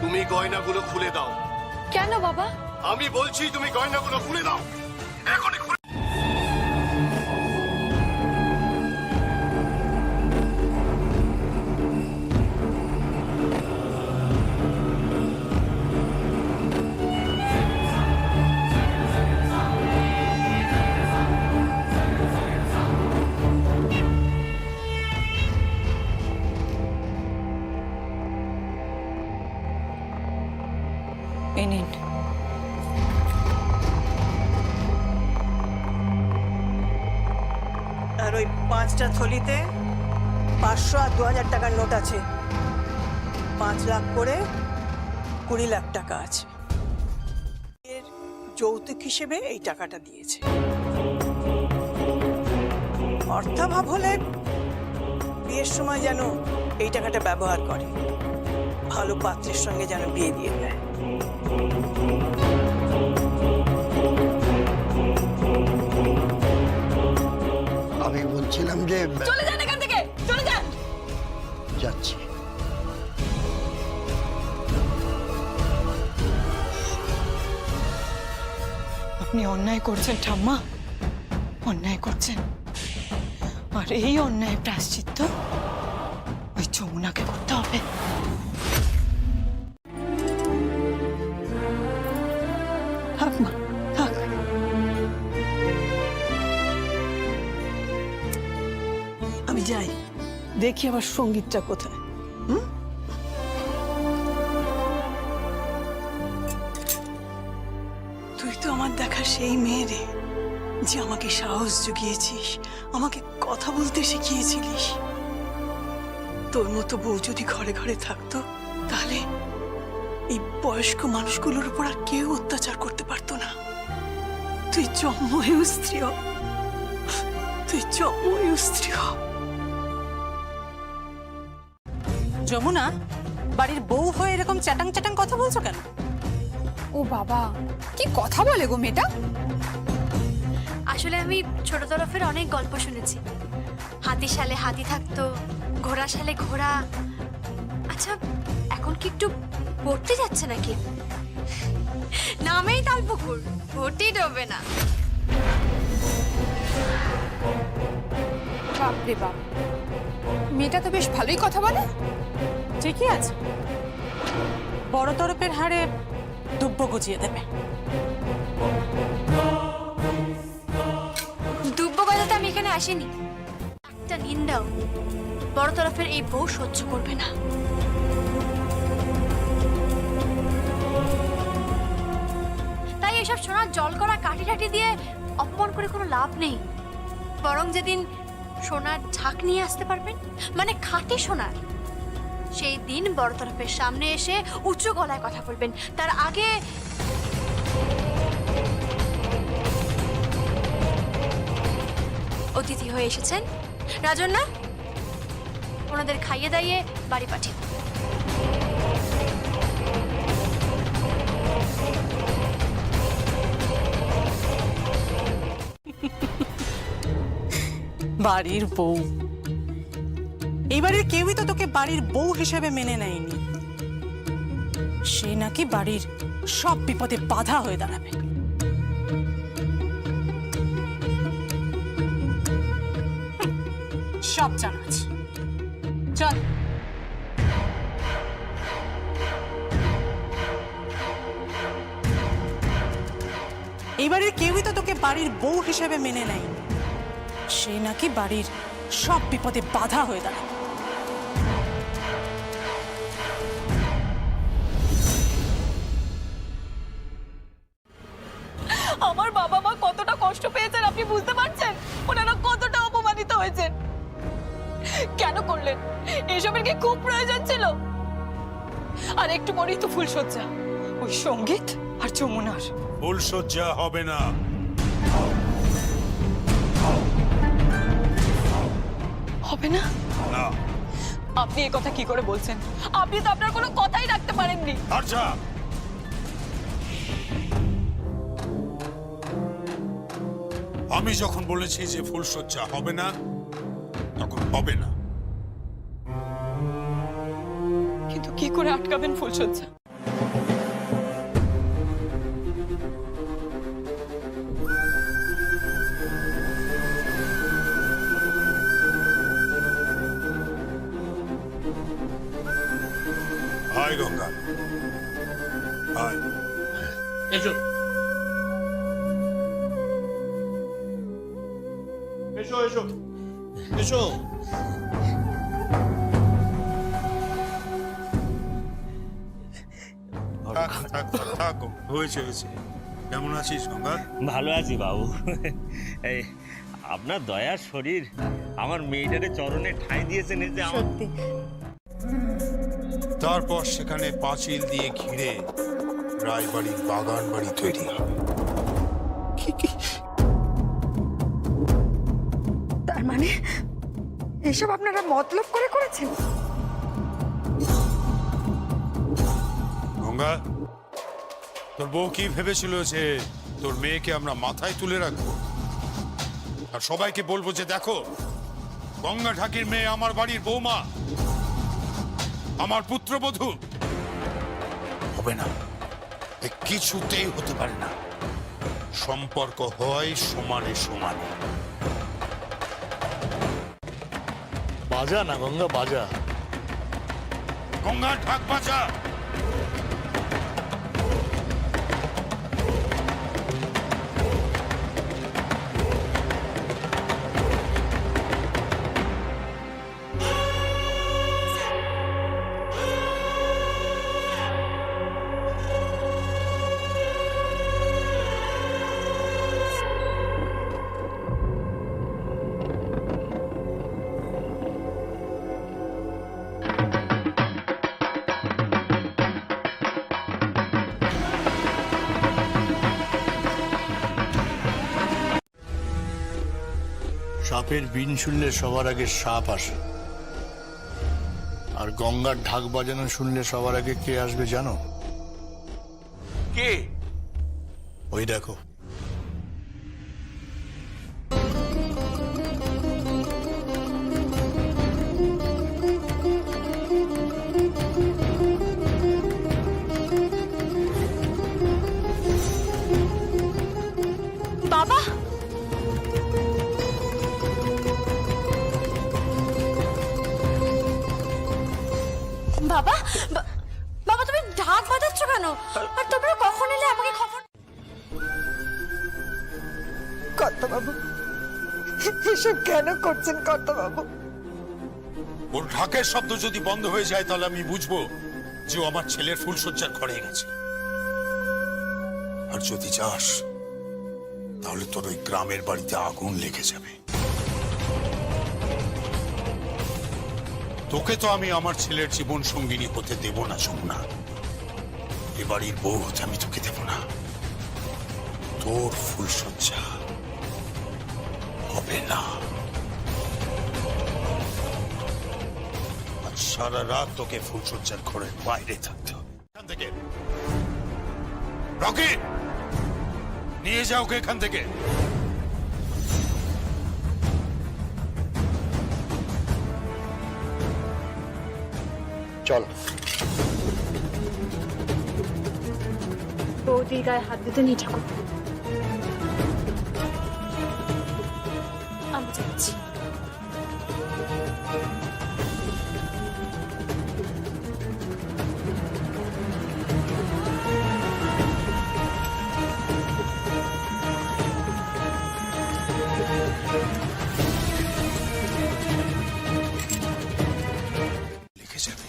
[SPEAKER 10] তুমি গয়নাগুলো খুলে দাও।
[SPEAKER 1] কেন বাবা?
[SPEAKER 10] আমি বলছি তুমি গয়নাগুলো খুলে দাও এখনই।
[SPEAKER 5] এই নিন। আর ওই 5টা থলিতে 500 আর 2000 টাকার নোট আছে। 5 লাখ করে 20 লাখ টাকা আছে। এর যৌতুক হিসেবে এই টাকাটা দিয়েছে। অর্থাভাব হলে বিয়ের সময় যেন এই টাকাটা ব্যবহার করে, ভালো পাত্রের সঙ্গে যেন বিয়ে দিয়ে দেয়।
[SPEAKER 10] আমি বলছিলাম যে
[SPEAKER 1] চলে যান এখান থেকে, চলে যান।
[SPEAKER 10] যাচ্ছি।
[SPEAKER 5] আপনি অন্যায় করছেন ঠাম্মা, অন্যায় করছেন। আর এই অন্যায় প্রায়শ্চিত্ত ওই যমুনাকে করতে হবে। থাক মা, থাক। আমি যাই, দেখি আবার সঙ্গীতটা কোথায়। তুই তো আমার দেখা সেই মেয়ে রে, যে আমাকে সাহস জুগিয়েছিস, আমাকে কথা বলতে শিখিয়েছিলিস। তোর মতো বউ যদি ঘরে ঘরে থাকতো, তাহলে এই বয়স্ক মানুষগুলোর উপর আর কেউ অত্যাচার করতে পারতো না। তুই জন্ময় স্ত্রী হ, তুই জন্ময় স্ত্রী হ।
[SPEAKER 9] যমুনা, বাড়ির বউ হয়ে এরকম চ্যাটাং চ্যাটাং কথা বলছো কেন?
[SPEAKER 4] ও বাবা, কি কথা বলে গো মেয়েটা। আসলে আমি ছোট তরফের অনেক গল্প শুনেছি। হাতি সালে হাতি থাকতো, ঘোড়া সালে ঘোড়া। আচ্ছা, এখন কি একটু পড়তে যাচ্ছে নাকি? নামেই তালপুকুর, ভর্তি ডোবে না।
[SPEAKER 1] বাপরে বাপ, মেয়েটা তো বেশ ভালোই কথা বলে।
[SPEAKER 9] ঠিকই আছে, বড় তরফের হাড়ে দুব্য গুজিয়ে দেবে।
[SPEAKER 4] দুব্য গজাতে আমি এখানে আসিনি। একটা নিন্দাও বড় তরফের এই বউ সহ্য করবে না। তাই এসব সোনার জল করা কাঠি টাটি দিয়ে অপমান করে কোনো লাভ নেই। বরং যেদিন সোনার ঝাঁক নিয়ে আসতে পারবেন, মানে খাঁটি সোনার, সেই দিন বড় তরফের সামনে এসে উচ্চ গলায় কথা বলবেন। তার আগে অতিথি হয়ে এসেছেন রাজন্না, ওনাদের খাইয়ে দাইয়ে বাড়ি পাঠিয়ে দেন।
[SPEAKER 9] বাড়ির বউ, এই বাড়ির কেউই তো তোকে বাড়ির বউ হিসেবে মেনে নেয়নি। সে নাকি বাড়ির সব বিপদে বাধা হয়ে দাঁড়াবে। সব জানা আছে। চল। এই বাড়ির কেউই তো তোকে বাড়ির বউ হিসেবে মেনে নেয়নি। সে নাকি বাড়ির সব বিপদে বাধা হয়ে দাঁড়াবে।
[SPEAKER 1] আমার বাবা মা কতটা কষ্ট পেয়েছেন আপনি বুঝতে পারছেন? ওনারা কতটা অপমানিত হয়েছেন। কেন করলেন এসবের? কি খুব প্রয়োজন ছিল? আর একটু পরেই তো ফুলসজ্জা, ওই সঙ্গীত আর যমুনার।
[SPEAKER 3] ফুলসজ্জা হবে না।
[SPEAKER 1] হবে না?
[SPEAKER 3] না।
[SPEAKER 1] আপনি এই কথা কি করে বলছেন? আপনি তো আপনার কোনো কথাই রাখতে পারেননি।
[SPEAKER 3] আচ্ছা, আমি যখন বলেছি যে ফুলশয্যা হবে না, তখন হবে না।
[SPEAKER 1] কিন্তু কি করে আটকাবেন ফুলশয্যা?
[SPEAKER 3] হায় গঙ্গা, হায়।
[SPEAKER 6] এসো এসো এসো এসো।
[SPEAKER 3] থাক থাক থাক, হয়েছে হয়েছে। কেমন আছিস গঙ্গা?
[SPEAKER 6] ভালো আছি বাবু। এই আপনার দয়ার শরীর আমার মেয়েটারে চরণে ঠাঁই দিয়েছেন, এই যে আমার
[SPEAKER 3] তারপর সেখানে পাঁচিল দিয়ে ঘিরে রায়বাড়ির বাগান বাড়ি তৈরি হবে।
[SPEAKER 4] তার মানে এসব আপনারা মতলব করে করেছেন?
[SPEAKER 3] গঙ্গা, তোর বউ কি ভেবেছিল যে তোর মেয়েকে আমরা মাথায় তুলে রাখবো আর সবাইকে বলবো যে দেখো, গঙ্গা ঠাকির মেয়ে আমার বাড়ির বৌমা, আমার পুত্রবধূ? হবে না, এ কিছুতেই হতে পারে না। সম্পর্ক হয় সমানে সমানে।
[SPEAKER 6] বাজা না গঙ্গা, বাজা।
[SPEAKER 3] গঙ্গা ঢাক বাজা।
[SPEAKER 6] সাপের বিন শুনলে সবার আগে সাপ আসে, আর গঙ্গার ঢাক বাজানো শুনলে সবার আগে কে আসবে জানো? কে? ওই দেখো।
[SPEAKER 4] বাবা, বাবা, বাবা তুমি ঢাক বাজাচ্ছ কেন? আর তোমরা কখন এলে আমাকে খবর? কর্তাবাবু, এসব কেন করছেন কর্তাবাবু?
[SPEAKER 3] ওর ঢাকের শব্দ যদি বন্ধ হয়ে যায় তাহলে আমি বুঝবো যে ও আমার ছেলের ফুলশয্যার ঘরে গেছে। আর যদি যাস তাহলে তোর ওই গ্রামের বাড়িতে আগুন লেগে যাবে। তোকে তো আমি আমার ছেলের জীবন সঙ্গিনী হতে দেব না যমুনা। এ বাড়ির বউ হতে আমি তোকে দেব না। তোর ফুলশয্যা হবে না। আজ সারা রাত তোকে ফুলশয্যার ঘরের বাইরে থাকতে হবে। এখান থেকে রকি, নিয়ে যাও ওকে এখান থেকে।
[SPEAKER 7] চল।
[SPEAKER 4] বৌদির গায়ে হাত দিতে নিয়ে ঠাকুর, আমি যাচ্ছি।
[SPEAKER 3] লিখে যাবে।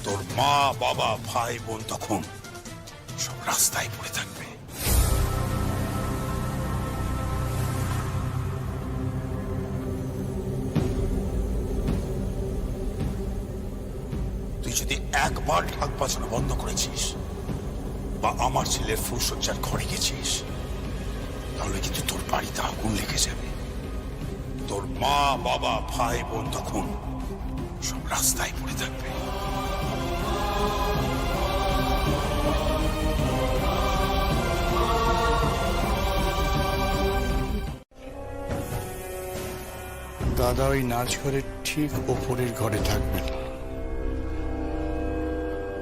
[SPEAKER 3] তোর মা, বাবা, ভাই, বোন তখন সব রাস্তায় পড়ে থাকবে। তুই যদি একবার ঢাক বাজানো বন্ধ করেছিস বা আমার ছেলের ফুলশয্যার ঘরে গেছিস, তাহলে কিন্তু তোর বাড়িতে আগুন লেগে যাবে। তোর মা, বাবা, ভাই, বোন তখন সব রাস্তায় পড়ে থাকবে।
[SPEAKER 10] দাদা ওই নাচ ঘরের ঠিক ওপরের ঘরে থাকবেন।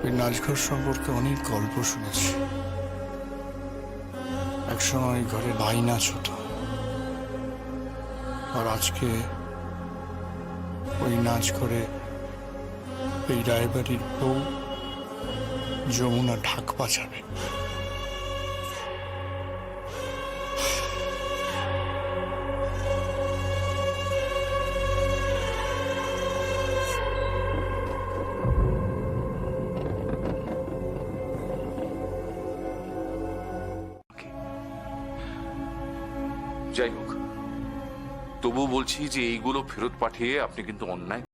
[SPEAKER 10] ওই নাচঘর সম্পর্কে অনেক গল্প শুনেছি। একসময় ওই ঘরে ভাই নাচ হতো, আর আজকে ওই নাচ করে এই রায়বাড়ির বউ যমুনা ঢাক বাজাবে।
[SPEAKER 8] যাই হোক, তবু বলছি যে এইগুলো ফেরত পাঠিয়ে আপনি কিন্তু অন্যায়।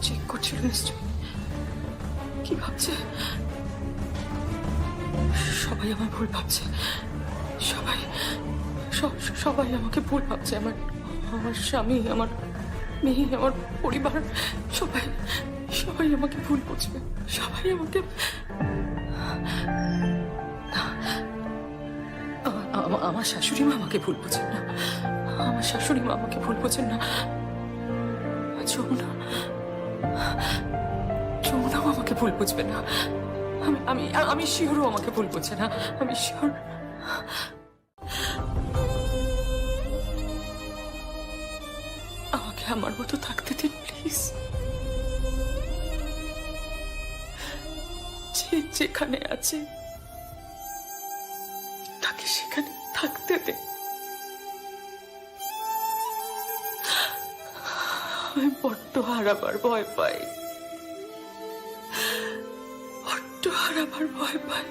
[SPEAKER 13] চেক করছিল নিশ্চয়। কি ভাবছে? সবাই আমার ভুল ভাবছে। সবাই সবাই আমাকে ভুল ভাবছে। আমার স্বামী, আমার মেয়ে, আমার পরিবার, সবাই আমাকে ভুল বুঝবে। সবাই আমাকে আমার শাশুড়ি মা আমাকে ভুল বোঝেন না। আমার শাশুড়ি মা আমাকে ভুল বোঝেন না। যমুনাও আমাকে ভুল বুঝবে না। আমি শিওরও আমাকে ভুল বুঝছে না। আমি শিওর। আমাকে আমার মতো থাকতে দিন প্লিজ। যেখানে আছে তাকে সেখানে থাকতে দিন। আমি বড্ড হারাবার ভয় পাই, বড্ড হারাবার ভয় পাই।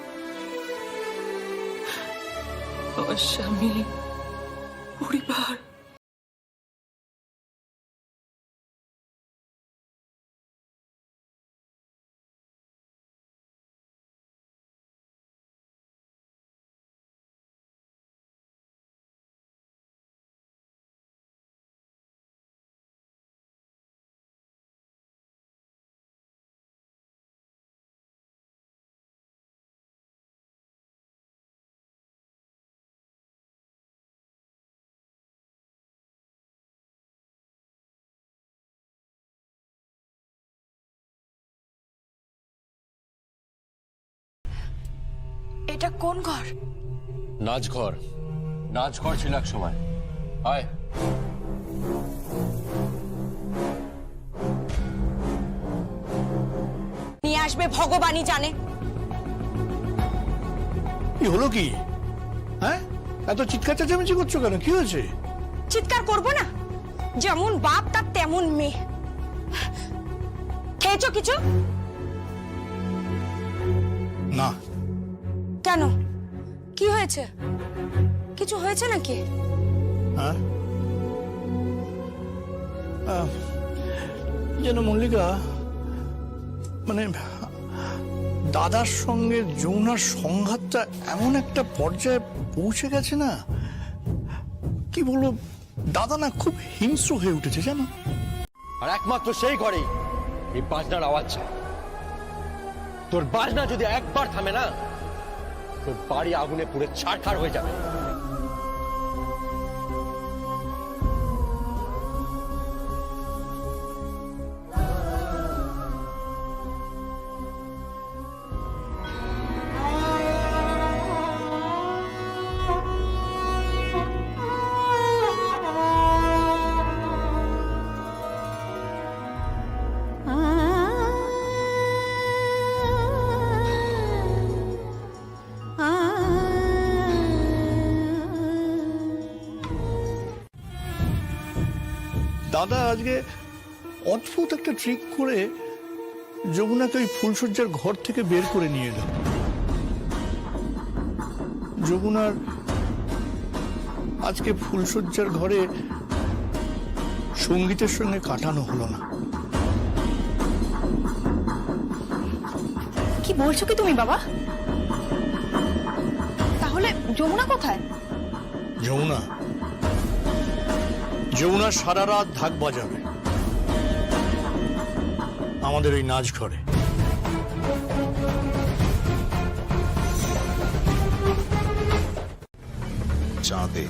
[SPEAKER 13] আমার স্বামী, পরিবার,
[SPEAKER 4] এটা কোন ঘর?
[SPEAKER 6] নাচঘর। নাচঘর ছিল এক সময়। আয়।
[SPEAKER 4] নিয়ে আসবে ভগবানই জানে।
[SPEAKER 10] কি হলো কি? হ্যাঁ, এত চিৎকার চেঁচামেচি করছো কেন? কি হয়েছে?
[SPEAKER 4] চিৎকার করবো না? যেমন বাপ তার তেমন মেয়ে। খেয়েছো কিছু?
[SPEAKER 10] না।
[SPEAKER 4] কেন? কি হয়েছে? কিছু হয়েছে নাকি?
[SPEAKER 10] হ্যাঁ, যেন মল্লিকা, মানে দাদার সঙ্গে যমুনার সংঘাতটা এমন একটা পর্যায়ে পৌঁছে গেছে না, কি বলবো, দাদা না খুব হিংস্র হয়ে উঠেছে জানো।
[SPEAKER 6] আর একমাত্র সেই ঘরেই এই বাজনার আওয়াজ চায়। তোর বাজনা যদি একবার থামে না, তোর বাড়ি আগুনে পুড়ে ছারখার হয়ে যাবে।
[SPEAKER 10] দাদা আজকে অদ্ভুত একটা ট্রিক করে যমুনাকে ওই ফুলসজ্জার ঘর থেকে বের করে নিয়ে এলো। যমুনার আজকে ফুলশয্যার ঘরে সঙ্গীতের সঙ্গে কাটানো হলো না।
[SPEAKER 4] কি বলছো কি তুমি বাবা? তাহলে যমুনা কোথায়?
[SPEAKER 10] যমুনা সারা রাত ঢাক বাজাবে আমাদের ওই নাচ ঘরে।
[SPEAKER 3] চাঁদে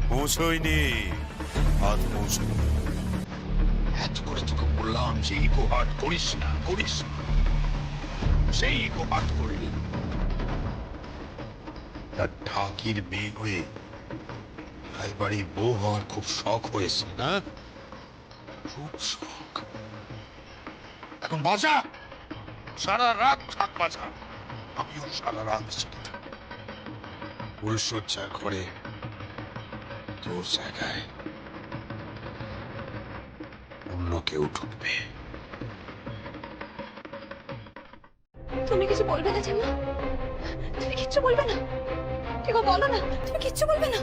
[SPEAKER 3] পৌঁছয়নি, হাত পৌঁছয়নি।
[SPEAKER 12] এত করে তোকে বললাম যে ইগো হার্ট করিস না, করিস না। সেই ইগো হার্ট করলি। তার ঢাকির মেয়ে হয়ে রাজবাড়ির বউ হওয়ার খুব শখ হয়েছে না? খুব শখ। এখন বাজা, সারা রাত ঢাক বাজা। আমিও সারা রাত জেগে থাকি। ফুলশয্যার ঘরে তোর জায়গায় অন্য কেউ ঢুকবে।
[SPEAKER 4] তুমি কিছু বলবে না জানো? তুমি কিচ্ছু বলবে না? ঠিক বলো না, তুমি কিচ্ছু বলবে না?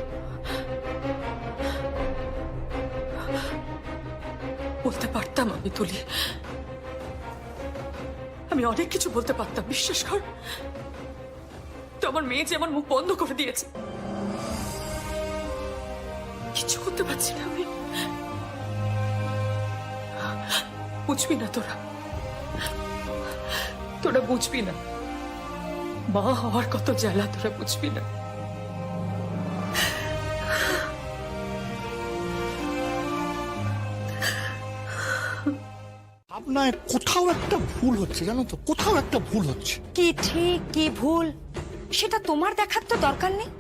[SPEAKER 13] বলতে পারতাম আমি তুলি, আমি অনেক কিছু বলতে পারতাম, বিশ্বাস কর। তো আমার মেয়ে যে আমার মুখ বন্ধ করে দিয়েছে, কিছু করতে পারছি না আমি। বুঝবি না তোরা, তোরা বুঝবি না মা হওয়ার কত জ্বালা, তোরা বুঝবি না।
[SPEAKER 10] আপনার কোথাও একটা ভুল হচ্ছে, জানো তো, কোথাও একটা ভুল হচ্ছে।
[SPEAKER 4] কি ঠিক কি ভুল সেটা তোমার দেখার তো দরকার নেই।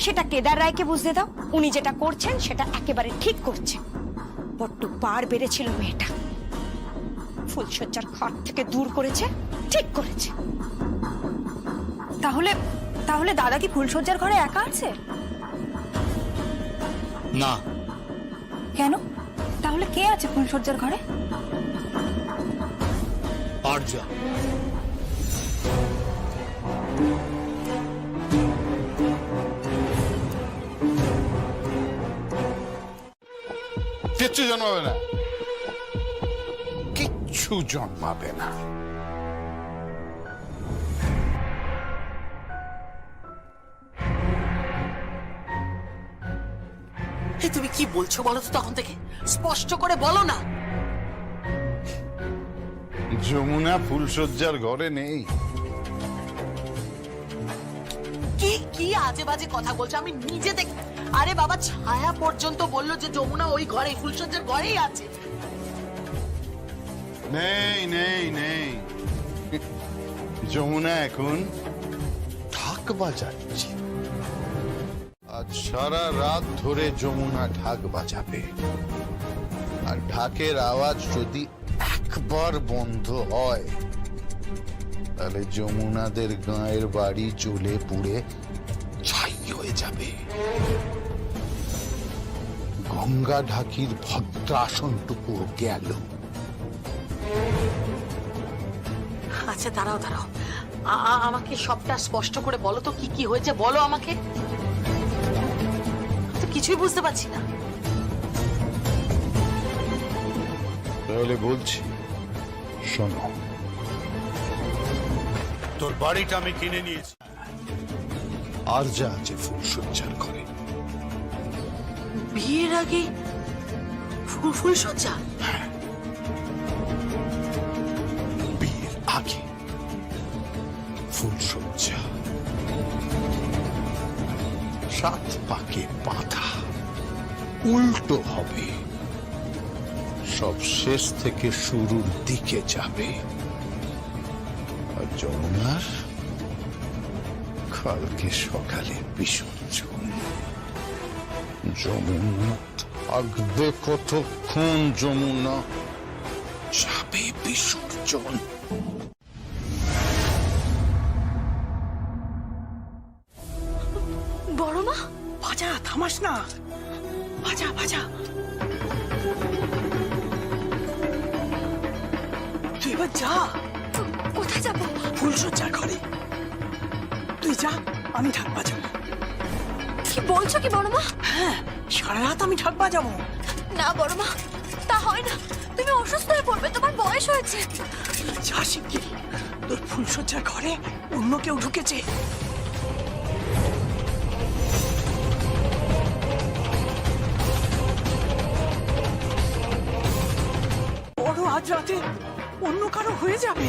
[SPEAKER 4] সেটা কেদার রায়কে বুঝতে দাও। উনি যেটা করছেন সেটা একেবারে ঠিক করছেন। বড্ড বার বেড়েছিল মেয়েটা, ফুলশয্যার ঘর থেকে দূর করেছে, ঠিক করেছে। তাহলে তাহলে দাদা কি ফুলশয্যার ঘরে একা আছে?
[SPEAKER 10] না।
[SPEAKER 4] কেন? তাহলে কে আছে ফুলশয্যার ঘরে?
[SPEAKER 10] আরজা।
[SPEAKER 12] কিচ্ছু জন্মাবে না, কিচ্ছু জন্মাবে না।
[SPEAKER 9] তুমি কি বলছো বলো তো? তখন থেকে স্পষ্ট করে বলো না।
[SPEAKER 12] যমুনা ফুলশয্যার ঘরে নেই।
[SPEAKER 9] কি কি আজে বাজে কথা বলছো? আমি নিজে দেখ। আরে বাবা, ছায়া পর্যন্ত বললো যে যমুনা ওই ঘরে, ফুলশয্যার ঘরেই আছে।
[SPEAKER 12] নেই নেই নেই, যমুনা এখন ঢাক বাজাচ্ছে। আজ সারা রাত ধরে যমুনা ঢাক বাজাবে। আর ঢাকের আওয়াজ যদি একবার বন্ধ হয়, তাহলে যমুনাদের গাঁয়ের বাড়ি জ্বলে পুড়ে ছাই হয়ে যাবে। গঙ্গা ঢাকির ভদ্রাসনটুকু গেল।
[SPEAKER 9] আচ্ছা দাঁড়াও দাঁড়াও, আমাকে সবটা স্পষ্ট করে বলো তো, কি কি হয়েছে বলো আমাকে। তো কিছুই বুঝতে পারছি না।
[SPEAKER 12] তাহলে বলছি, শোনো।
[SPEAKER 3] তোর বাড়িটা আমি কিনে নিয়েছি।
[SPEAKER 12] আর যা আছে ফুলশয্যার ঘরে।
[SPEAKER 9] বিয়ের আগে ফুলশয্যা?
[SPEAKER 12] বিয়ের আগে ফুলশয্যা, 7 পাকে বাঁধা, উল্টো হবে। সব শেষ থেকে শুরুর দিকে যাবে। আর যমুনার কালকে সকালে বিসর্জন। যমুনা থাকবে কতক্ষণ? যমুনা যাবে বিসর্জন।
[SPEAKER 9] বড় মা,
[SPEAKER 5] বাজা, থামাস না, বাজা বাজা। তুই এবার যা।
[SPEAKER 4] কোথায় যাবো?
[SPEAKER 5] ফুলশয্যার ঘরে। তুই যা, আমি ঢাক বাজাবো।
[SPEAKER 4] কি বলছো কি বড় মা?
[SPEAKER 5] হ্যাঁ, সারা রাত আমি ঢাক বাজাবো।
[SPEAKER 4] না বড় মা, তা হয় না। তুমি অসুস্থ হয়ে পড়বে, তোমার বয়স হয়েছে।
[SPEAKER 5] যা শিগগিরি, তোর ফুলসজ্জার ঘরে অন্য কেউ ঢুকেছে। বড় আজ রাতে অন্য কারো হয়ে যাবে।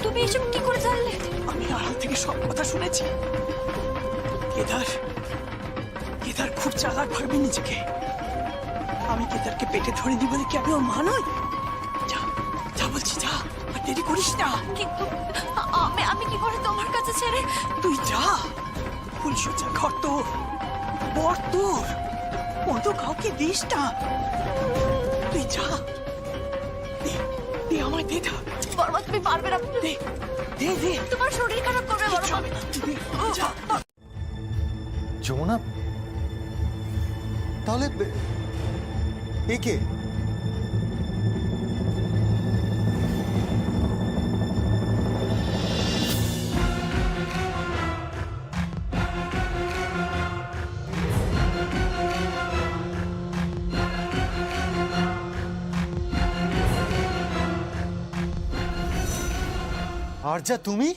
[SPEAKER 4] তুমি এসব কি করে জানলে?
[SPEAKER 5] আমি আড়াল থেকে সব কথা শুনেছি। কেদার খুব চালাক ভাবে নিজেকে। আমি কেদারকে পেটে ধরে নি বলে কি আমি ওর মা নই? যা যা বলছি, যা, আর দেরি করিস না।
[SPEAKER 4] কিন্তু আমি কি করে তোমার কাছে ছেড়ে?
[SPEAKER 5] তুই যা, ফুলসজ্জার ঘর তোর, বর তোর, অন্য কাউকে দিস না। তুই যা, দে আমায় দে ঢাক।
[SPEAKER 4] বড় মা, তুমি পারবে না।
[SPEAKER 5] দে দে দে,
[SPEAKER 4] তোমার শরীর খারাপ করবে বড় মা।
[SPEAKER 5] দে, যা।
[SPEAKER 11] যমুনা, তাহলে এ কে? আরজা, তুমি?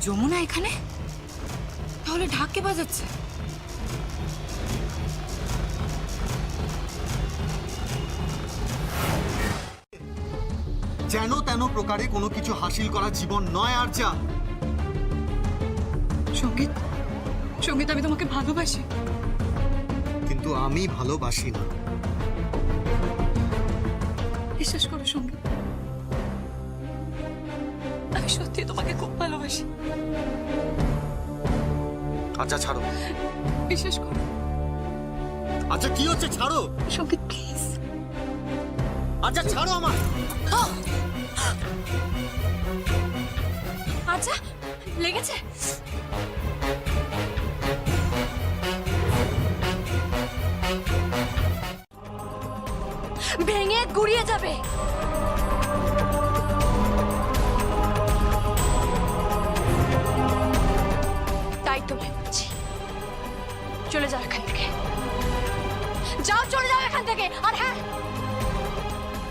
[SPEAKER 4] যমুনা এখানে? তাহলে ঢাক কে বাজাচ্ছে?
[SPEAKER 11] যেন তেন প্রকারে কোনো কিছু হাসিল করা জীবন নয় আরজা।
[SPEAKER 4] সঙ্গীত, আমি তোমাকে ভালোবাসি।
[SPEAKER 11] কিন্তু আমি ভালোবাসি না।
[SPEAKER 4] বিশ্বাস করো সঙ্গীত, আমি সত্যি তোমাকে খুব ভালোবাসি।
[SPEAKER 11] আচ্ছা ছাড়ো,
[SPEAKER 4] বিশ্বাস করো।
[SPEAKER 11] আচ্ছা কি হচ্ছে? ছাড়ো
[SPEAKER 4] সঙ্গীত প্লিজ।
[SPEAKER 11] আচ্ছা ছাড়ো আমার।
[SPEAKER 4] আচ্ছা, লেগেছে? ভেঙে গুড়িয়ে যাবে। তাই তো ভেবেছি। চলে যাও এখান থেকে, যাও, চলে যাও এখান থেকে। আর হ্যাঁ,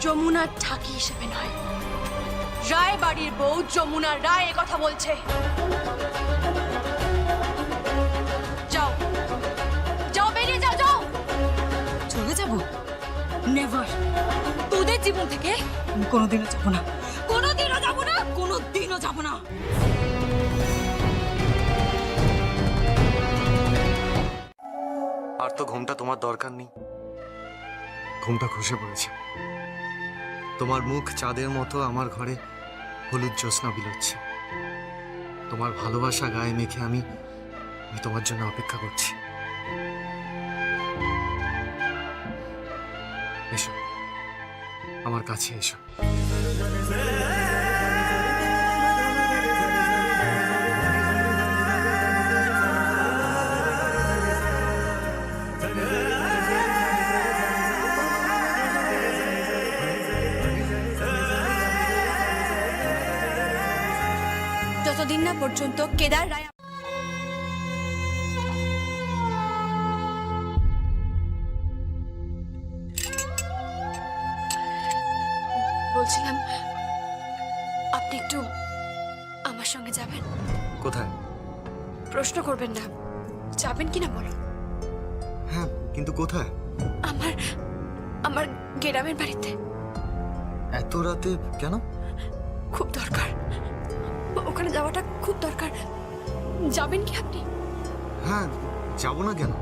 [SPEAKER 4] যমুনার ঠাকি হিসেবে নয়, রায় বাড়ির বউ যমুনা রায় কথা বলছে। যাও যাও, বেরিয়ে যাও, যাও। চলে যাব? নেভার। তোদের জীবন থেকে আমি কোনোদিনও যাবো না, কোনোদিনও যাবো না, কোনোদিনও যাবো না।
[SPEAKER 11] আর তো ঘুমটা তোমার দরকার নেই, ঘুমটা খসে পড়েছে। তোমার মুখ চাঁদের মতো আমার ঘরে হলুদ জ্যোৎস্না বিলোচ্ছে। তোমার ভালোবাসা গায়ে মেখে আমি তোমার জন্য অপেক্ষা করছি। এসো, আমার কাছে এসো।
[SPEAKER 4] যতদিন না পর্যন্ত কেদার রায় বলছিলাম, আপনি একটু আমার সঙ্গে যাবেন?
[SPEAKER 11] কোথায়?
[SPEAKER 4] প্রশ্ন করবেন না, যাবেন কিনা বলো।
[SPEAKER 11] হ্যাঁ, কিন্তু কোথায়?
[SPEAKER 4] আমার গ্রামের বাড়িতে।
[SPEAKER 11] এত রাতে কেন?
[SPEAKER 4] খুব দরকার, ওখানে যাওয়াটা খুব দরকার। যাবেন কি আপনি?
[SPEAKER 11] হ্যাঁ, যাবো না কেন?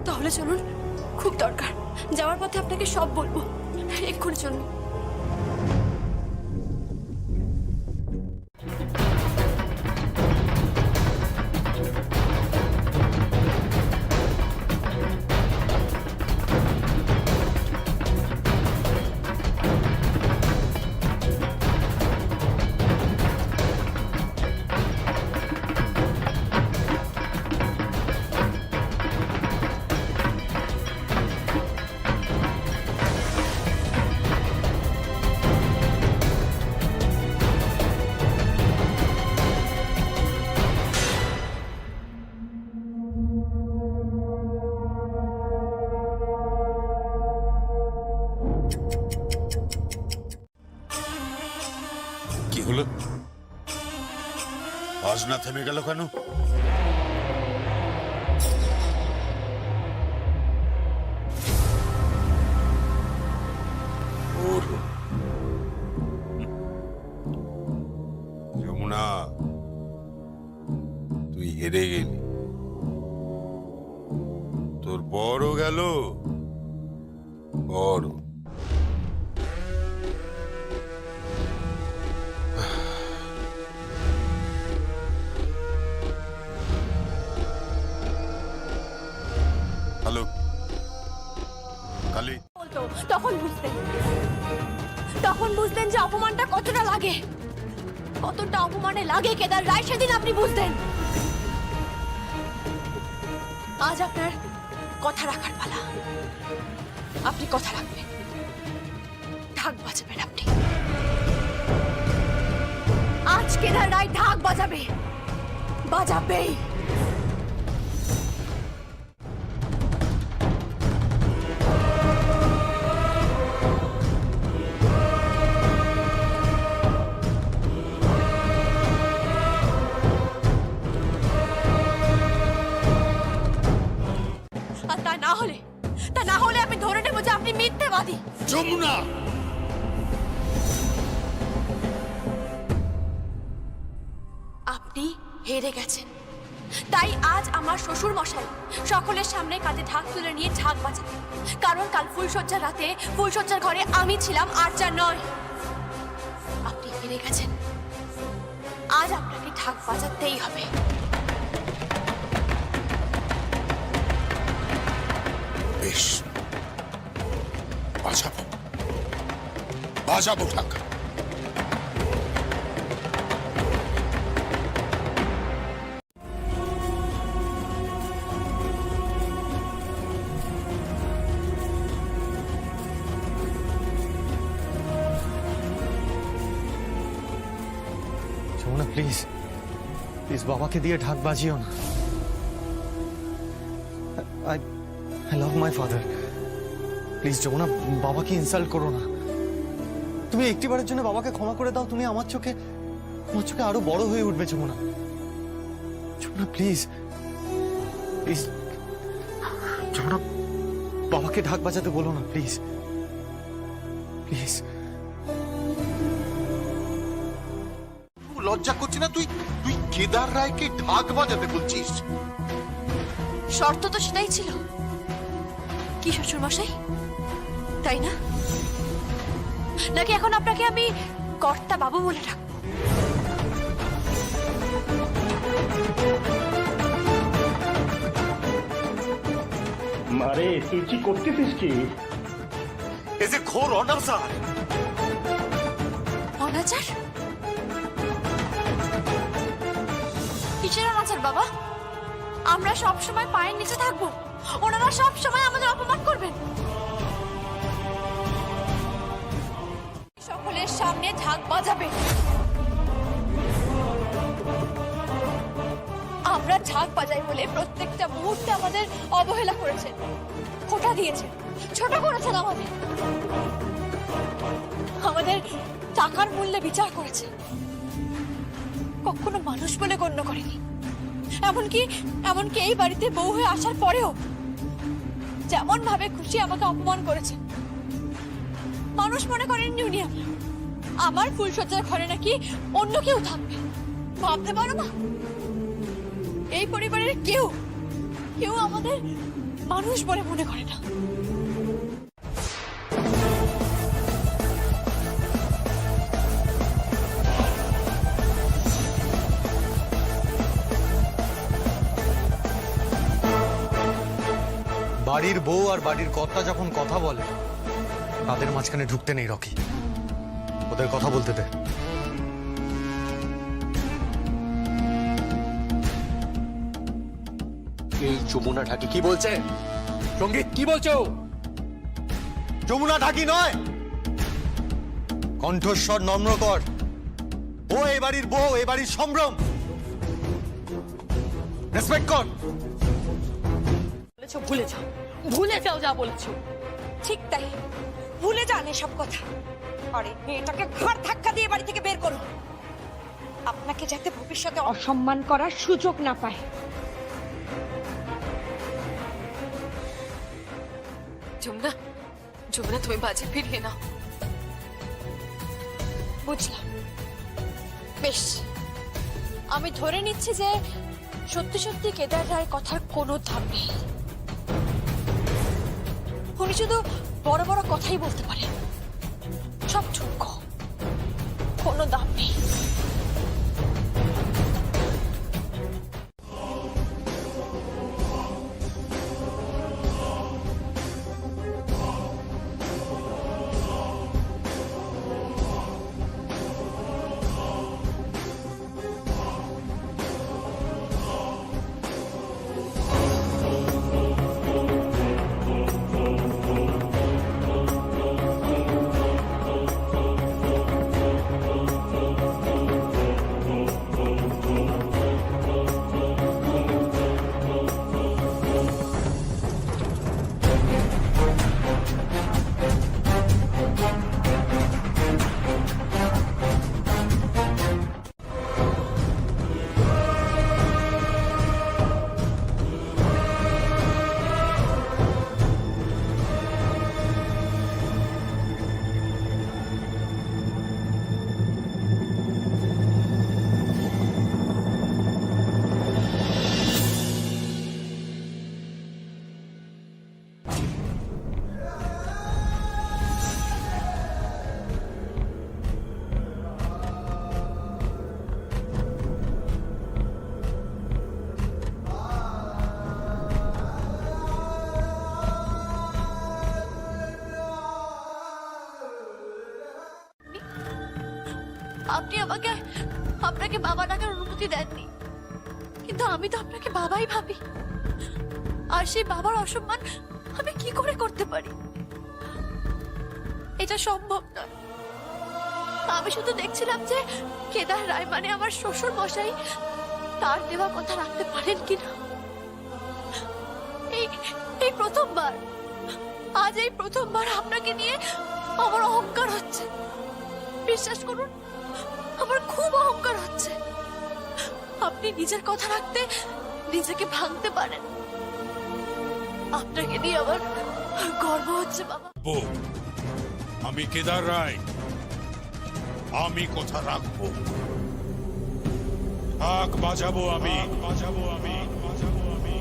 [SPEAKER 4] তাহলে চলুন, খুব দরকার। যাওয়ার পথে আপনাকে সব বলবো, এক্ষুনি চলুন।
[SPEAKER 3] হলো? বাজনা থেমে গেল কেন? যমুনা, তুই হেরে গেলি, তোর বড় গেল বড়। হ্যালো কালী,
[SPEAKER 4] তখন বুঝতেন যে অপমানটা কতটা লাগে, কতটা অপমানে লাগে কেদার রায়, সেদিন আপনি বুঝতেন। আজ আপনার কথা রাখার পালা। আপনি কথা রাখবেন, ঢাক বাজাবেন আপনি। আজ কেদার রায় ঢাক বাজাবে, বাজাবেই। তা না হলে আমি ধরে নেব যে আপনি মিথ্যেবাদী।
[SPEAKER 3] যমুনা,
[SPEAKER 4] আপনি হেরে গেছেন, তাই আজ আমার শ্বশুর মশাই সকলের সামনে কাঁধে ঢাক তুলে নিয়ে ঢাক বাজাবে। কারণ কাল ফুলসজ্জার রাতে ফুলসজ্জার ঘরে আমি ছিলাম, আর যা নয়। আপনি হেরে গেছেন, আজ আপনাকে ঢাক বাজাতেই হবে।
[SPEAKER 3] বেশ, বাজাবো বাজাবো ঢাক।
[SPEAKER 11] যমুনা প্লিজ, প্লিজ বাবাকে দিয়ে ঢাক বাজিও না। I love my father. Please Jamuna, বাবাকে ইনসাল্ট করো না। তুমি একটিবারের জন্য বাবাকে ক্ষমা করে দাও, তুমি আমার চোখে আরো বড় হয়ে উঠবে যমুনা। যমুনা প্লিজ, প্লিজ যমুনা, বাবাকে ঢাক বাজাতে বলো না প্লিজ, প্লিজ।
[SPEAKER 12] লজ্জা করছে না? তুই কেদার রায়কে ঢাক বাজাতে বলছিস?
[SPEAKER 4] শর্ত তো সেটাই ছিল কি শ্বশুর মশাই, তাই না? নাকি এখন আপনাকে আমি কর্তা বাবু বলে ডাকবো?
[SPEAKER 10] মারে তুই কি করতেছিস কি?
[SPEAKER 12] এ যে ঘোর অনাচার।
[SPEAKER 4] অনাচার? কিসের অনাচার বাবা? আমরা সব সময় পায়ের নিচে থাকবো, ওনারা সব সময় আমাদের অপমান করবেন। সকলের সামনে ঢাক বাজাবে। আমরা ঢাক বাজাই বলে প্রত্যেকটা মুহূর্তে আমাদের অবহেলা করেছেন, খোঁটা দিয়েছেন, ছোট করেছেন আমাদের টাকার মূল্যে বিচার করেছে, কখনো মানুষ বলে গণ্য করেনি। এমনকি এই বাড়িতে বউ হয়ে আসার পরেও যেমন ভাবে খুশি আমাকে অপমান করেছে। মানুষ মনে করেননি উনি আমার ফুলসজ্জার ঘরে নাকি অন্য কেউ থাকবে। ভাবতে পারো না, এই পরিবারের কেউ আমাদের মানুষ বলে মনে করে না।
[SPEAKER 11] বাড়ির বউ আর বাড়ির কর্তা যখন কথা বলে, তাদের মাঝখানে ঢুকতে নেই রকি, ওদের কথা বলতে দে।
[SPEAKER 6] এই যমুনা ঢাকি কি বলছে? সঙ্গীত কি বলছো?
[SPEAKER 11] যমুনা ঢাকি নয়, কণ্ঠস্বর নম্র কর। ও এই বাড়ির বউ, এই বাড়ির সম্ভ্রম, রেসপেক্ট কর।
[SPEAKER 4] ভুলে যাও যা বলেছো। ঠিক তাই, ভুলে যান এসব কথা। আরে মেয়েটাকে ঘাড় ধাক্কা দিয়ে বাড়ি থেকে বের করো। আপনাকে যাতে ভবিষ্যতে অসম্মান করার সুযোগ না পায়।
[SPEAKER 1] যমুনা, যমুনা তুমি বাজি ফিরিয়ে নাও।
[SPEAKER 4] বুঝলাম, বেশ, আমি ধরে নিচ্ছি যে সত্যি সত্যি কেদার রায় কথার কোনো দাম নেই। উনি শুধু বড় বড় কথাই বলতে পারেন, সব যোগ্য, কোনো দাম নেই। আপনি আমাকে আপনাকে বাবা ডাকার অনুমতি দেননি, কিন্তু আমি তো আপনাকে বাবাই ভাবি। আর সেই বাবার অসম্মান আমি কি করে করতে পারি? এটা সম্ভব নয়। আমি শুধু দেখছিলাম যে কেদার রায় মানে আমার শ্বশুর মশাই তার দেওয়া কথা রাখতে পারেন কিনা। এই প্রথমবার, আজ এই প্রথমবার আপনাকে নিয়ে আমার অহংকার হচ্ছে। বিশ্বাস করুন, আমার খুব অহংকার হচ্ছে। আপনি নিজের কথা রাখতে নিজেকে ভাঙতে পারেন। আপনাকে নিয়ে আমার গর্ব হচ্ছে বাবা।
[SPEAKER 3] আমি কেদার রায়, আমি কথা রাখবো। ঢাক বাজাবো আমি, বাজাবো আমি, বাজাবো আমি।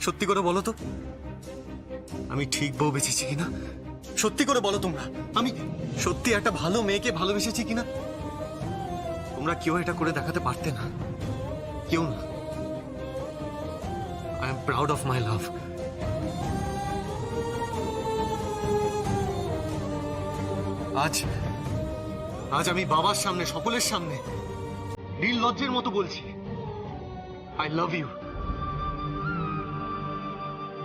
[SPEAKER 11] সত্যি করে বলো তো, আমি ঠিক বউ বেঁচেছি কিনা? সত্যি করে বলো তোমরা, আমি সত্যি একটা ভালো মেয়েকে ভালোবেসেছি কিনা? তোমরা কেউ এটা করে দেখাতে পারতে না, কেউ না। I am proud of my love. আজ আমি বাবার সামনে, সকলের সামনে নির্লজ্জের মতো বলছি, I love you.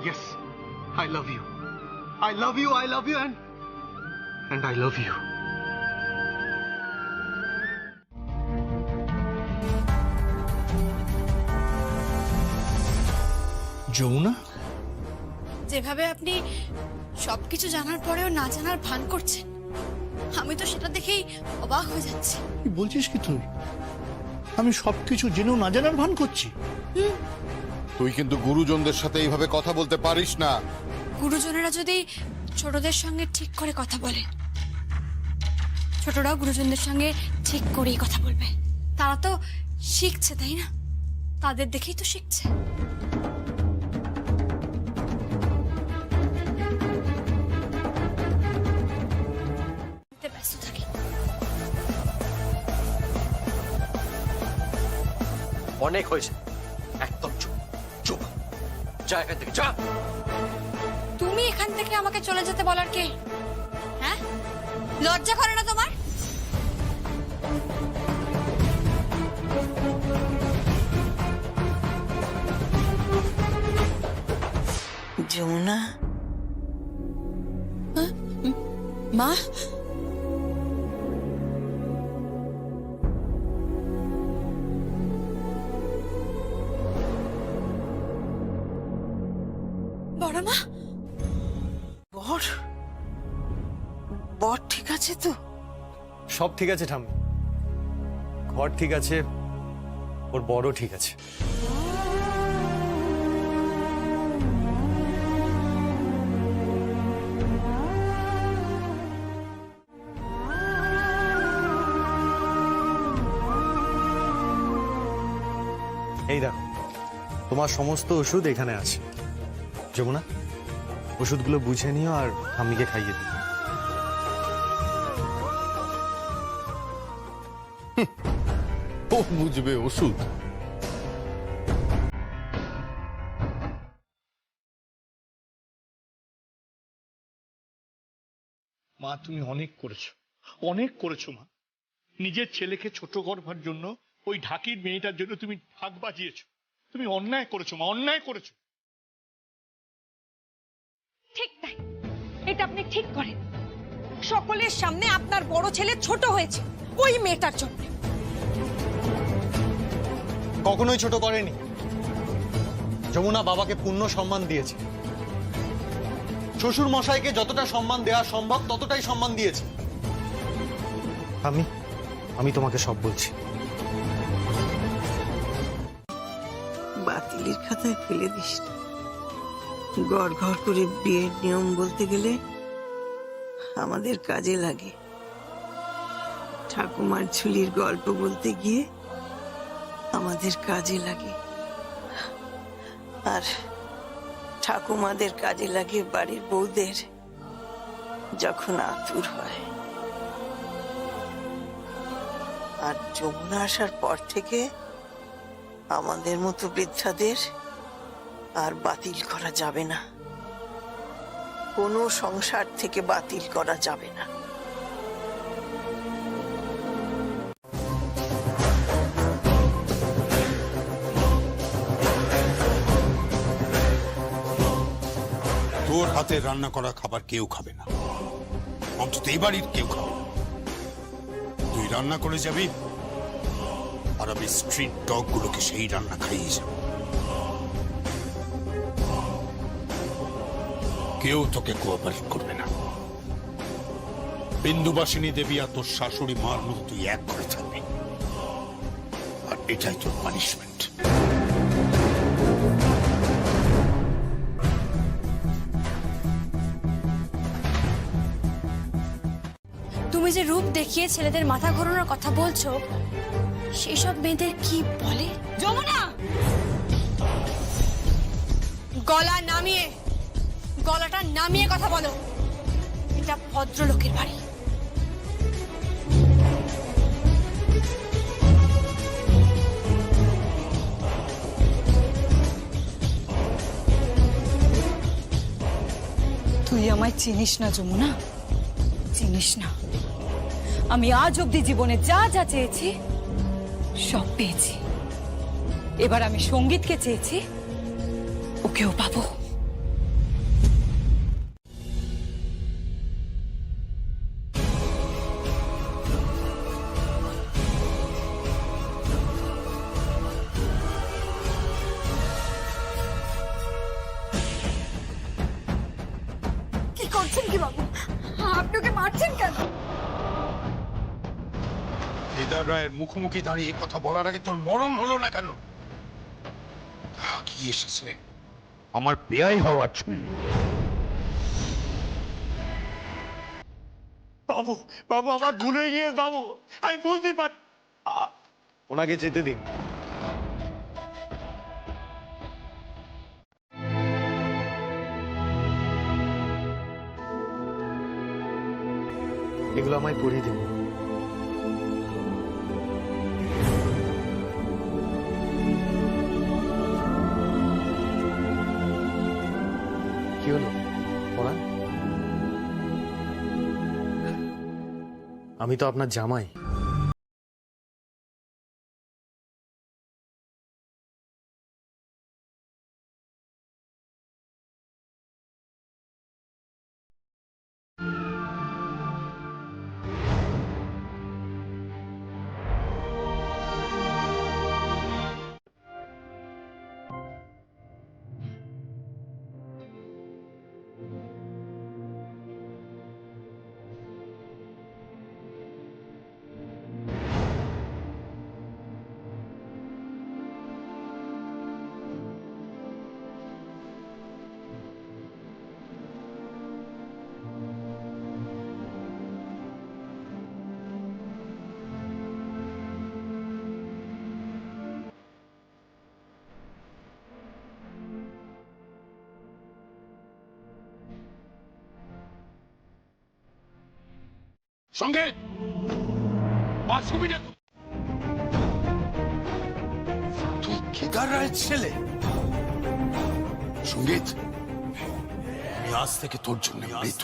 [SPEAKER 11] Yes, I love you. I love you, I love you, and I love you.
[SPEAKER 7] Jamuna,
[SPEAKER 4] যেভাবে আপনি সবকিছু জানার পরেও না জানার ভান করছেন, আমি তো সেটা দেখেই অবাক হয়ে যাচ্ছি।
[SPEAKER 12] কি বলছিস কি তুই? আমি সবকিছু জেনেও না জানার ভান করছি।
[SPEAKER 14] তুই কিন্তু গুরুজনদের সাথে এইভাবে কথা বলতে পারিস না।
[SPEAKER 4] গুরুজনেরা যদি ছোটদের সঙ্গে ঠিক করে কথা বলে, ছোটরাও গুরুজনদের সঙ্গে ঠিক করেই কথা বলবে। তারা তো শিখছে, তাই না? তাদের দেখেই তো শিখছে। ব্যস্ত থাকি।
[SPEAKER 6] অনেক হয়েছে, একদম চুপ চুপ, যা এখান থেকে যা।
[SPEAKER 4] তুমি এখান থেকে আমাকে চলে যেতে বলার কে? হ্যাঁ, লজ্জা করে না তোমার?
[SPEAKER 5] যমুনা,
[SPEAKER 4] মা, বড় মা,
[SPEAKER 5] বর বর ঠিক আছে তো?
[SPEAKER 11] সব ঠিক আছে ঠাম্মি, ঘর ঠিক আছে, ওর বড় ঠিক আছে। এই দেখো, তোমার সমস্ত ওষুধ এখানে আছে। যমুনা, ওষুধগুলো বুঝে নিও আর ঠাম্মিকে খাইয়ে দিও।
[SPEAKER 14] ও বুঝবে ওষুধ?
[SPEAKER 10] মা, তুমি অনেক করেছো, অনেক করেছো মা। নিজের ছেলেকে ছোট করবার জন্য ওই ঢাকির মেয়েটার জন্য তুমি ঢাক বাজিয়েছো। তুমি অন্যায় করেছো মা, অন্যায় করেছো।
[SPEAKER 4] ঠিক তাই, এটা আপনি ঠিক করেন। সকলের সামনে আপনার বড় ছেলে ছোট হয়েছে ওই মেয়েটার জন্য।
[SPEAKER 11] কখনোই ছোট করেনি। যমুনা বাবাকে পূর্ণ সম্মান দিয়েছে, শ্বশুর মশাইকে যতটা সম্মান দেওয়া সম্ভব ততটাই সম্মান দিয়েছে। আমি তোমাকে সব বলছি।
[SPEAKER 5] বাতিলের খাতায় ফেলে দিস না। গড় ঘর করে বিয়ের নিয়ম বলতে গেলে আমাদের কাজে লাগে। ঠাকুমার ঝুলির গল্প বলতে গিয়ে আমাদের কাজে লাগে, আর ঠাকুমাদের কাজে লাগে বাড়ির বউদের যখন আতুর হয়। আর যমুনা আসার পর থেকে আমাদের মতো বৃদ্ধাদের আর বাতিল করা যাবে না। কোনো সংসার থেকে বাতিল করা যাবে না।
[SPEAKER 3] তোর হাতে রান্না করা খাবার কেউ খাবে না, অন্তত এই বাড়ির কেউ খাবে না। তুই রান্না করে যাবি আর আমি স্ট্রিট ডগ গুলোকে সেই রান্না খাইয়ে যাব। কেউ তোকে কোঅপারেট করবে না। বিন্দুবাসিনী দেবী আর তোর শাশুড়ি মার মতো তুই এক করে থাকবি, আর এটাই তোর পানিশমেন্ট।
[SPEAKER 4] তুমি যে রূপ দেখিয়ে ছেলেদের মাথা ঘোরানোর কথা বলছো, সেই সব মেয়েদের কি বলে? যমুনা, গলাটা নামিয়ে কথা বলো। এটা ভদ্রলোকের বাড়ি।
[SPEAKER 5] তুই আমায় চিনিস না যমুনা, চিনিস না। আমি আজ অব্দি জীবনে যা যা চেয়েছি সব পেয়েছি। এবার আমি সঙ্গীতকে চেয়েছি, ওকেও পাবো।
[SPEAKER 4] কি করছেন কি বাবু? আপনি ওকে মারছেন কেন?
[SPEAKER 12] কেদার রায়ের মুখোমুখি দাঁড়িয়ে কথা বলার আগে তোর মরম হলো না কেন? কি এসেছে আমার বেয়াই হওয়ার জন্য।
[SPEAKER 10] বাবু বাবু আমার ভুলে গিয়ে বাবু, আমি বুঝতে পার।
[SPEAKER 11] ওনাকে যেতে দিন। এগুলো আমায় পরিয়ে দিন। কি হলো পড়ান? আমি তো আপনার জামাই।
[SPEAKER 12] সঙ্গে বাসুবি না, তুই কেদার রায়ের ছেলে। সঙ্গীত, আমি আজ থেকে তোর জন্য মৃত।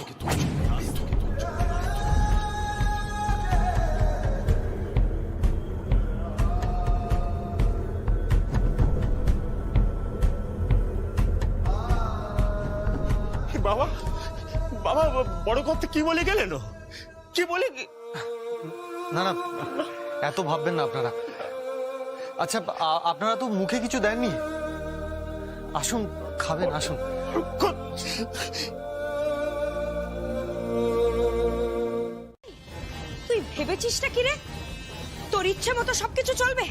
[SPEAKER 10] বাবা বাবা বড় করতে কি বলে গেলেন? কি বলে?
[SPEAKER 11] না না, এত ভাববেন না আপনারা। আচ্ছা, আপনারা তো মুখে কিছু দেননি। আসুন, খাবেন, আসুন।
[SPEAKER 4] তুই ভেবেছিসটা কি রে? তোর ইচ্ছে মতো সবকিছু চলবে?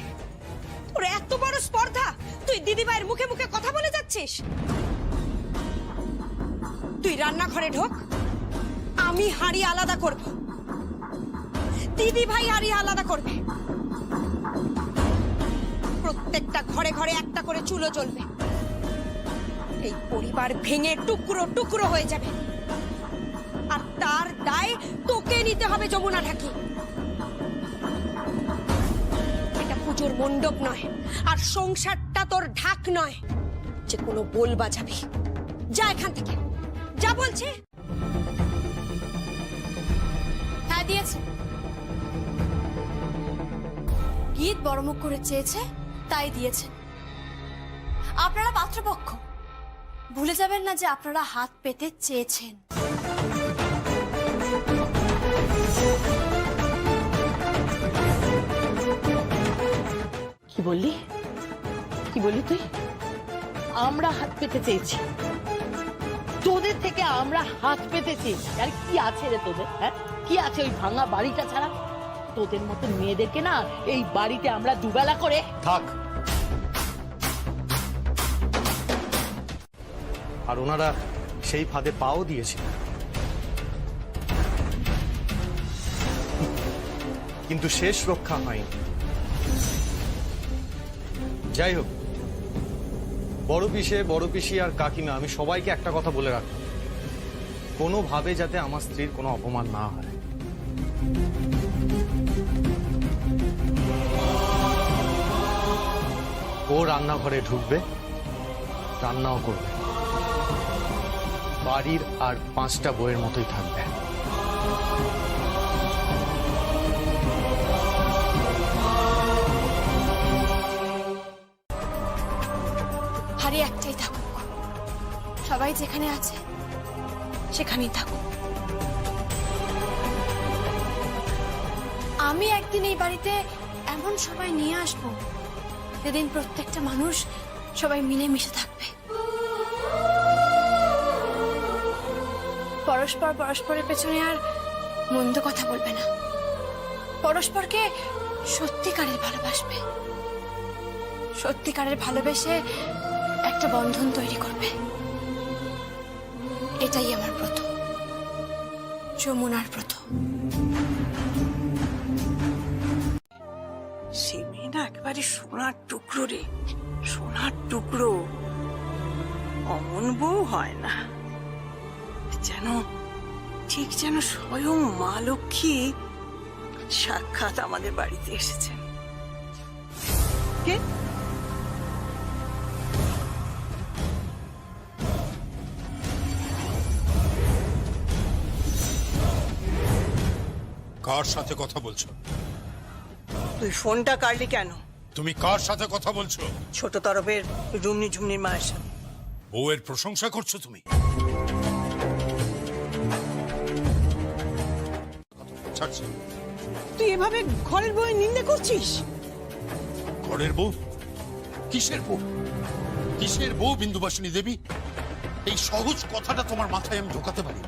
[SPEAKER 4] তোর এত বড় স্পর্ধা, তুই দিদিভাইয়ের মুখে মুখে কথা বলে যাচ্ছিস? তুই রান্নাঘরে ঢোক, আমি হাঁড়ি আলাদা করব, দিদি ভাই হাঁড়ি আলাদা করবে, প্রত্যেকটা ঘরে ঘরে একটা করে চুলো জ্বলবে, এই পরিবার ভেঙে টুকরো টুকরো হয়ে যাবে, আর তার দায় তোকে নিতে হবে যমুনা ঢাকি। এটা পুজোর মণ্ডপ নয়, আর সংসারটা তোর ঢাক নয় যে কোনো বোল বাজাবি। যা এখান থেকে, যা বলছে। হ্যাঁ দিয়েছে, গীত বড়মুখ করে চেয়েছে তাই দিয়েছে। আপনারা পাত্রপক্ষ, ভুলে যাবেন না যে আপনারা হাত পেতে চেয়েছেন।
[SPEAKER 9] কি বললি? কি বললি তুই? আমরা হাত পেতে চেয়েছি? তোদের থেকে আমরা হাত পেতে চেয়েছি? আর কি আছে রে তোদের? হ্যাঁ, কি আছে ওই ভাঙা বাড়িটা ছাড়া? তোদের মতো মেয়েদেরকে না এই বাড়িতে আমরা দুবেলা করে।
[SPEAKER 11] থাক। আর ওনারা সেই ফাঁদে পাও দিয়েছে, কিন্তু শেষ রক্ষা হয়নি। যাই হোক, বড় পিসে, বড় পিসি আর কাকিমা, আমি সবাইকে একটা কথা বলে রাখবো, কোনোভাবে যাতে আমার স্ত্রীর কোনো অপমান না হয়। ও রান্নাঘরে ঢুকবে, রান্নাও করবে, বাড়ির আর 5টা বইয়ের মতোই থাকবে।
[SPEAKER 4] হাড়ি একটাই থাকুক, সবাই যেখানে আছে সেখানেই থাকুক। আমি একদিন এই বাড়িতে এমন সবাই নিয়ে আসবো যেদিন প্রত্যেকটা মানুষ সবাই মিলেমিশে থাকবে, পরস্পর পরস্পরের পেছনে আর মন্দ কথা বলবে না, পরস্পরকে সত্যিকারের ভালোবাসবে, সত্যিকারের ভালোবেসে একটা বন্ধন তৈরি করবে। এটাই আমার ব্রত, যমুনার ব্রত।
[SPEAKER 5] সে মেয়ে না একেবারে সোনার টুকরো রে, সোনার টুকরো। অমন বউ হয় না, যেন ঠিক যেন স্বয়ং মা লক্ষ্মী সাক্ষাৎ আমাদের বাড়িতে এসেছেন। কে?
[SPEAKER 3] কার সাথে কথা বলছো?
[SPEAKER 5] তুই ফোনটা কাটলি কেন?
[SPEAKER 3] তুমি কার সাথে কথা বলছো?
[SPEAKER 5] ছোট তরফের রুমনি ঝুমনির মায়ের সাথে।
[SPEAKER 3] বউয়ের প্রশংসা করছো তুমি? ছাড়ছি।
[SPEAKER 5] তুই এভাবে ঘরের বউয়ের নিন্দা করছিস?
[SPEAKER 3] ঘরের বউ? কিসের বউ? কিসের বউ বিন্দুবাসিনী দেবী? এই সহজ কথাটা তোমার মাথায় আমি ঢোকাতে পারি।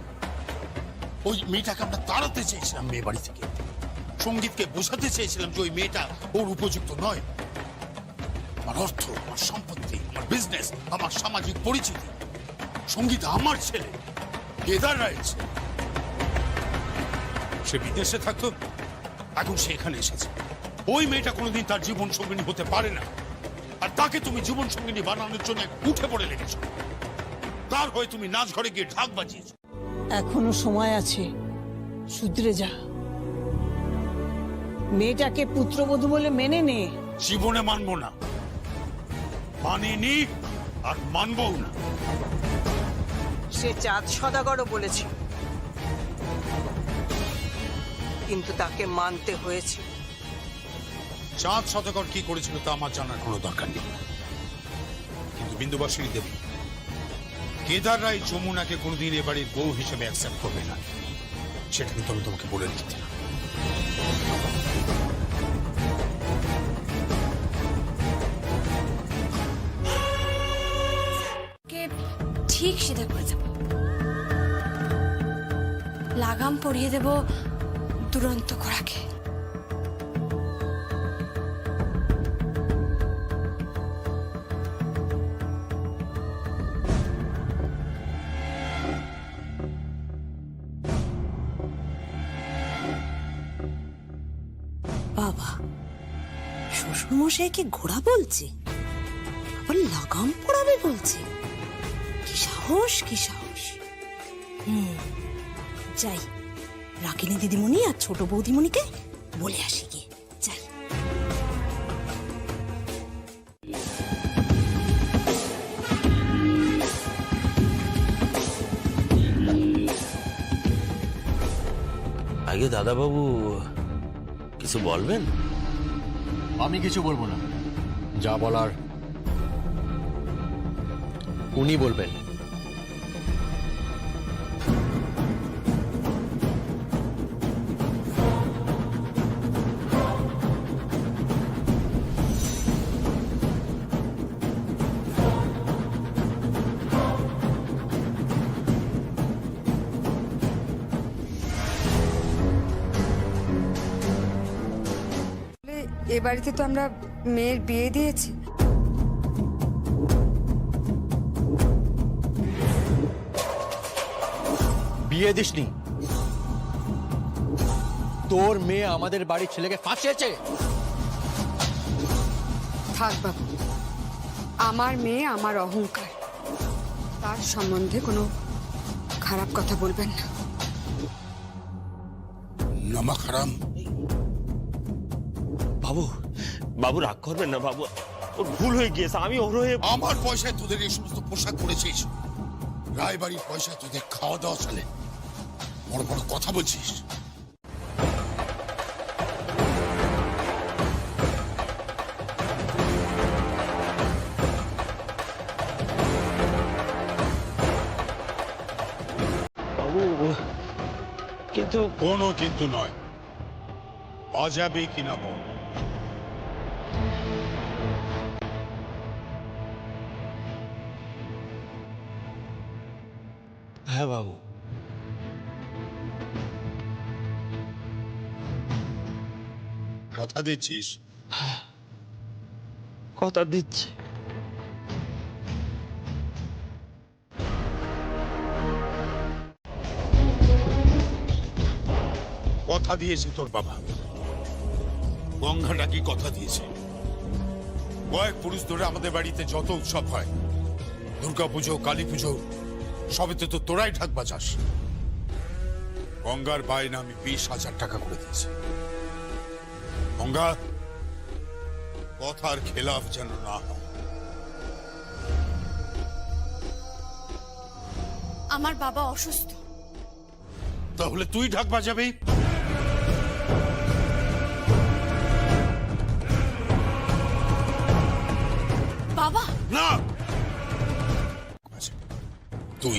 [SPEAKER 3] ওই মেয়েটাকে আমরা তাড়াতে চেয়েছিলাম মেয়ে বাড়ি থেকে। সঙ্গীতকে বোঝাতে চেয়েছিলাম যে ওই মেয়েটা ওর উপযুক্ত নয়। আমার অর্থ, আমার সম্পত্তি, আমার বিজনেস, আমার সামাজিক পরিচিতি, সঙ্গীত আমার ছেলে, কেদার রায়ের ছেলে। সে বিদেশে থাকতো, এখন সে এখানে এসেছে। ওই মেয়েটা কোনোদিন তার জীবন সঙ্গিনী হতে পারে না, আর তাকে তুমি জীবন সঙ্গিনী বানানোর জন্য উঠে পড়ে লেগেছো। তার হয়ে তুমি নাচ ঘরে গিয়ে ঢাক বাজিয়েছো।
[SPEAKER 5] এখনো সময় আছে, শুধরে যা। মেয়েটাকে পুত্রবধূ বলে মেনে নে।
[SPEAKER 3] জীবনে মানবো না, মানিনি, আর মানবও না।
[SPEAKER 5] সে চাঁদ সদাগরও বলেছিল, কিন্তু তাকে মানতে হয়েছে।
[SPEAKER 3] চাঁদ শতকর কি করেছিল তা আমার জানার কোনো দরকার নেই, কিন্তু বিন্দুবাসিনী দেবী, কেদার রায় যমুনাকে কোনোদিন এ বাড়ির বউ হিসেবে অ্যাকসেপ্ট করবে না, সেটা কিন্তু আমি তোমাকে বলে দিতে না।
[SPEAKER 4] ঠিক সিধা করে দেব, লাগাম পরিয়ে দেব দুরন্ত ঘোড়াকে।
[SPEAKER 15] বাবা, শ্বশুরমশাইকে ঘোড়া বলছে, আবার লাগাম পড়াবে বলছে। কি সাহস, কি সাহস! যাই, রাকিনী দিদিমণি আর ছোট বৌদিমণিকে বলে আসি গিয়ে। যাই।
[SPEAKER 6] আগে দাদাবাবু কিছু বলবেন?
[SPEAKER 7] আমি কিছু বলবো না,
[SPEAKER 6] যা বলার উনি বলবেন।
[SPEAKER 15] এ বাড়িতে তো আমরা মেয়ের বিয়ে দিয়েছি।
[SPEAKER 6] বিয়ে দিসনি? তোর মেয়ে আমাদের বাড়ির ছেলেকে ফাঁসিয়েছে।
[SPEAKER 15] থাক বাবু, আমার মেয়ে আমার অহংকার, তার সম্বন্ধে কোনো খারাপ কথা বলবেন না।
[SPEAKER 3] নামাক হারাম।
[SPEAKER 6] বাবু, বাবু রাগ করবেন না বাবু, ওর ভুল হয়ে গিয়েছে। আমি ওর হয়ে
[SPEAKER 3] আমার পয়সায় তোদের এই সমস্ত পোশাক করেছিস, রায়বাড়ির পয়সায় তোদের খাওয়া দাওয়া চলে, বড় বড় কথা বলছিস।
[SPEAKER 6] বাবু, কিন্তু
[SPEAKER 3] কোনো কিন্তু নয়, বাজাবে কিনা বল।
[SPEAKER 6] হ্যাঁ বাবু,
[SPEAKER 3] কথা দিচ্ছিস?
[SPEAKER 6] কথা দিচ্ছি।
[SPEAKER 3] কথা দিয়েছে তোর বাবা, গঙ্গাটা কি কথা দিয়েছে। কয়েক পুরুষ ধরে আমাদের বাড়িতে যত উৎসব হয়, দুর্গাপুজো, কালী পুজো, সবেতে তো তোরাই ঢাক বাজাস। গঙ্গার বায়না আমি 20,000 টাকা করে দিয়েছি। গঙ্গা, কথার খেলাফ যেন না হয়।
[SPEAKER 4] আমার বাবা অসুস্থ।
[SPEAKER 3] তাহলে তুই ঢাক বাজাবি?
[SPEAKER 4] বাবা
[SPEAKER 3] না, তুই,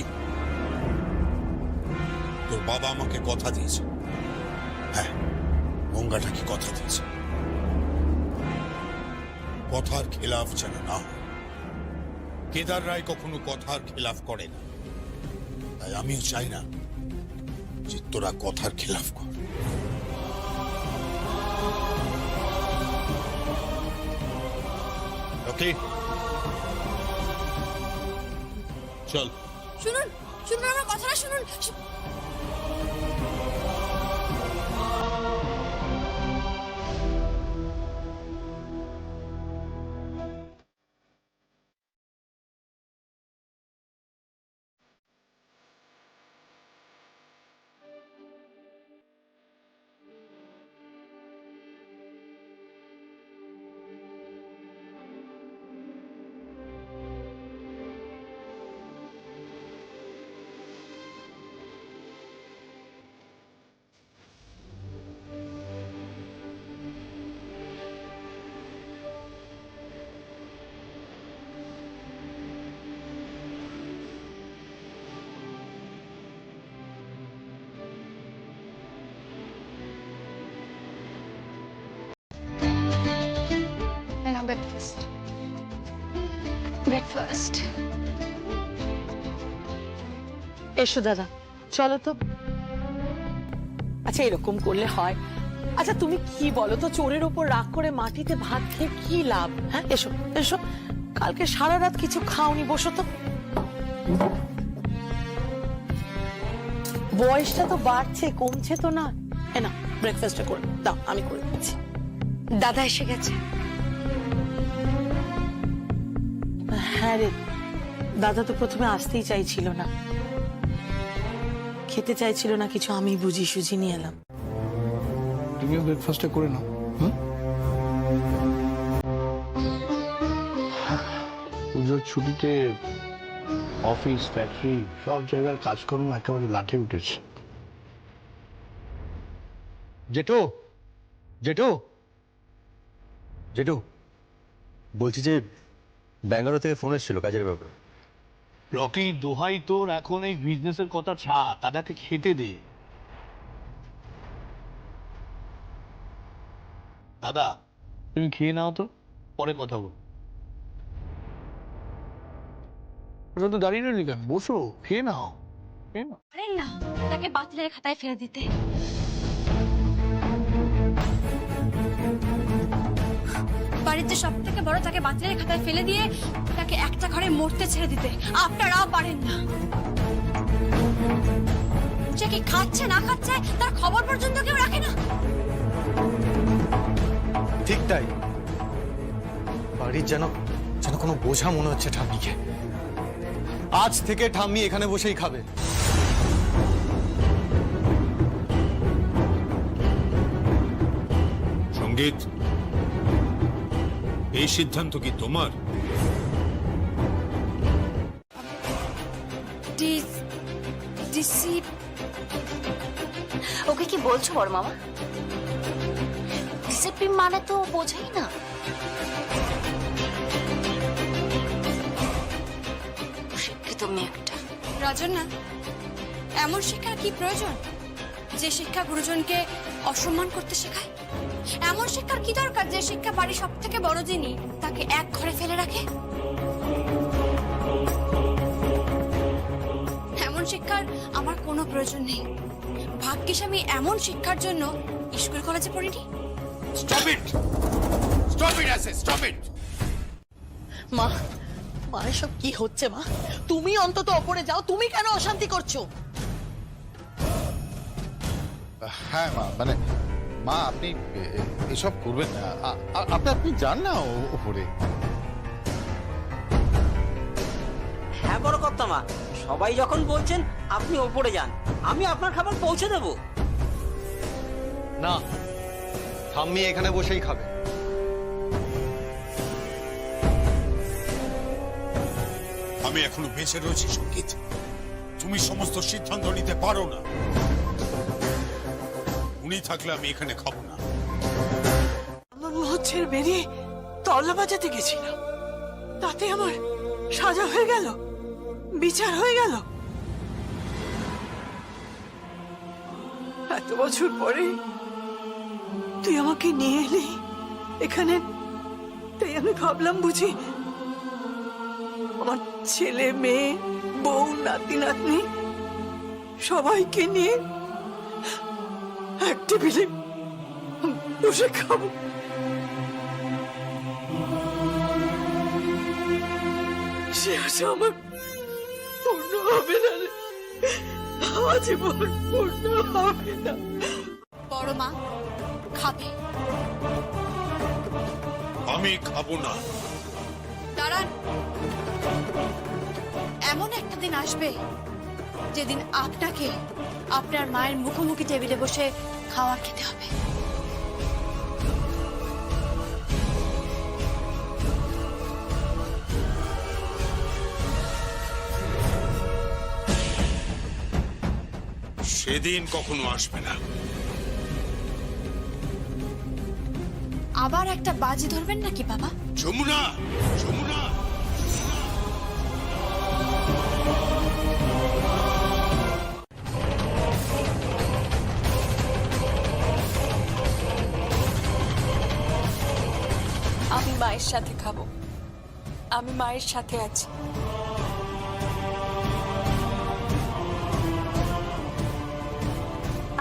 [SPEAKER 3] তোর বাবা আমাকে কথা দিয়েছে। হ্যাঁ, গঙ্গাটা কি কথা দিয়েছে, কথার খেলাফ যেন না হয়। কেদার রায় কখনো কথার খেলাফ করে না, তাই আমিও চাই না যে তোরা কথার খেলাফ কর। ওকে, চল।
[SPEAKER 4] শুনুন, শুনুন আমার কথাটা শুনুন।
[SPEAKER 15] ব্রেকফাস্ট।
[SPEAKER 9] এসো দাদা, চলো তো। আচ্ছা, এরকম করলে হয়? আচ্ছা তুমি কি বলো তো, চোরের ওপর রাগ করে মাটিতে ভাত খেয়ে কি লাভ? হ্যাঁ, এসো এসো, কালকে সারা রাত কিছু খাওনি, বসো তো। বয়সটা তো বাড়ছে, কমছে তো না। না, ব্রেকফাস্টটা করে দাও, আমি করে দিচ্ছি।
[SPEAKER 15] দাদা এসে গেছে।
[SPEAKER 9] হ্যাঁ রে, দাদা তো প্রথমে আসতেই চাইছিল না, খেতে চাইছিল না কিছু, আমি বুঝি সুঝি নিয়ে এলাম।
[SPEAKER 10] তুমিও ব্রেকফাস্টটা করে নাও। পুজোর ছুটিতে অফিস, ফ্যাক্টরি, সব জায়গার কাজকর্ম একেবারে লাঠে উঠেছে।
[SPEAKER 11] জেঠু, জেঠু, জেঠু, বলছি যে ব্যাঙ্গালোর থেকে ফোন এসেছিল কাজের ব্যাপারে।
[SPEAKER 10] রকি, দোহাই তোর, এখন এই বিজনেসের কথা ছাড়, দাদাকে খেতে দে। দাদা তুমি খেয়ে নাও তো, পরে কথা বল। ওটা তো দাঁড়িয়ে রইলি কেন? বসো, খেয়ে নাও, খেয়ে নাও।
[SPEAKER 15] আরে না, তাকে বাতিলের খাতায় ফেলে দিতে। বাড়িতে সব থেকে বড় তাকে বাতিলের খাতায় ফেলে দিয়ে তাকে একটা ঘরে মরতে ছেড়ে দিতে আপনারাও পারেন না। সে কি খাচ্ছে না খাচ্ছে তার খবর পর্যন্ত কেউ রাখে না।
[SPEAKER 11] ঠিক তাই, বাড়ির যেন যেন কোনো বোঝা মনে হচ্ছে ঠাম্মিকে। আজ থেকে ঠাম্মি এখানে বসেই খাবে।
[SPEAKER 3] সঙ্গীত, এই সিদ্ধান্ত কি তোমার?
[SPEAKER 2] ওকে কি বলছো বড় মামা? ডিসিপ্লিন মানে তো বোঝাই না। শিক্ষিত মেয়ে একটা।
[SPEAKER 15] রাজন না, এমন শিক্ষার কি প্রয়োজন যে শিক্ষা গুরুজনকে অসম্মান করতে শেখায়? এমন শিক্ষার কি দরকার যে শিক্ষা বাড়ির সব থেকে বড় যিনি তাকে এক ঘরে ফেলে রাখে? এমন শিক্ষার আমার কোনো প্রয়োজন নেই। ভাগ্যিস আমি এমন শিক্ষার জন্য স্কুল কলেজে পড়িনি।
[SPEAKER 3] Stop it, stop it, stop it.
[SPEAKER 9] মা মা এসব কি হচ্ছে মা? তুমি অন্তত ওপরে যাও, তুমি কেন অশান্তি করছো?
[SPEAKER 14] হ্যাঁ মা, মানে মা আপনি এসব করবেন না। আপনি যান না উপরে।
[SPEAKER 16] হ্যাঁ বড় কর্তা মা, সবাই যখন বলছেন আপনি ওপরে যান, আমি আপনার খাবার পৌঁছে দেব।
[SPEAKER 11] না, ঠাম্মি এখানে বসেই খাবে।
[SPEAKER 3] আমি এখনো বেঁচে রয়েছি সঙ্গীত, তুমি সমস্ত সিদ্ধান্ত নিতে পারো না। উনি থাকলে আমি এখানে খাবো না।
[SPEAKER 5] আমার মহচ্ছের বেরিয়ে তবলা বাজাতে গেছিলাম, তাতে আমার সাজা হয়ে গেল, বিচার হয়ে গেল। এত বছর পরে তুই আমাকে নিয়ে এলি এখানে, তাই আমি ভাবলাম বুঝি আমার ছেলে মেয়ে বউ নাতি নাতনি সবাইকে নিয়ে এক টেবিলে বসে খাবো। সে আশা আমার পূর্ণ হবে না রে, আজীবন পূর্ণ হবে না।
[SPEAKER 15] বড় মা খাবে।
[SPEAKER 3] আমি খাবো না।
[SPEAKER 15] দাঁড়ান, এমন একটা দিন আসবে যেদিন আপনাকে আপনার মায়ের মুখোমুখি টেবিলে বসে খাওয়ার খেতে হবে।
[SPEAKER 3] সেদিন কখনো আসবে না।
[SPEAKER 15] আবার একটা বাজি ধরবেন নাকি বাবা?
[SPEAKER 3] যমুনা, যমুনা,
[SPEAKER 4] আমি মায়ের সাথে খাবো, আমি মায়ের সাথে আছি।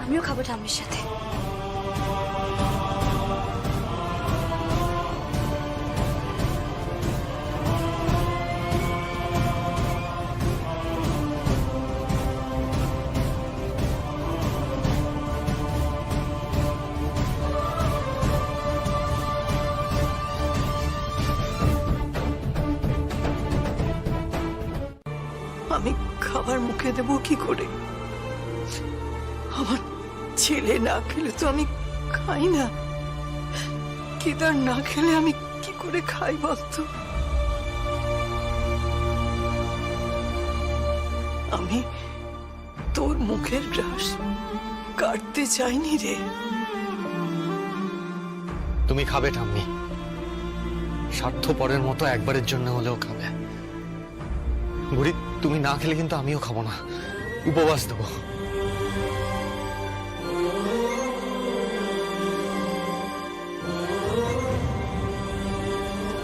[SPEAKER 15] আমিও খাবো ঠাম্মির সাথে।
[SPEAKER 5] আমি খাবার মুখে দেবো কি করে? আমার ছেলে না খেলে তো আমি খাই না, কেদার না খেলে আমি কি করে খাই বলতো? আমি তোর মুখের গ্রাস কাটতে চাইনি রে।
[SPEAKER 11] তুমি খাবে ঠাম্মি, স্বার্থপরের মতো একবারের জন্য হলেও খাবে। বুড়ি, তুমি না খেলে কিন্তু আমিও খাবো না, উপবাস দেবো।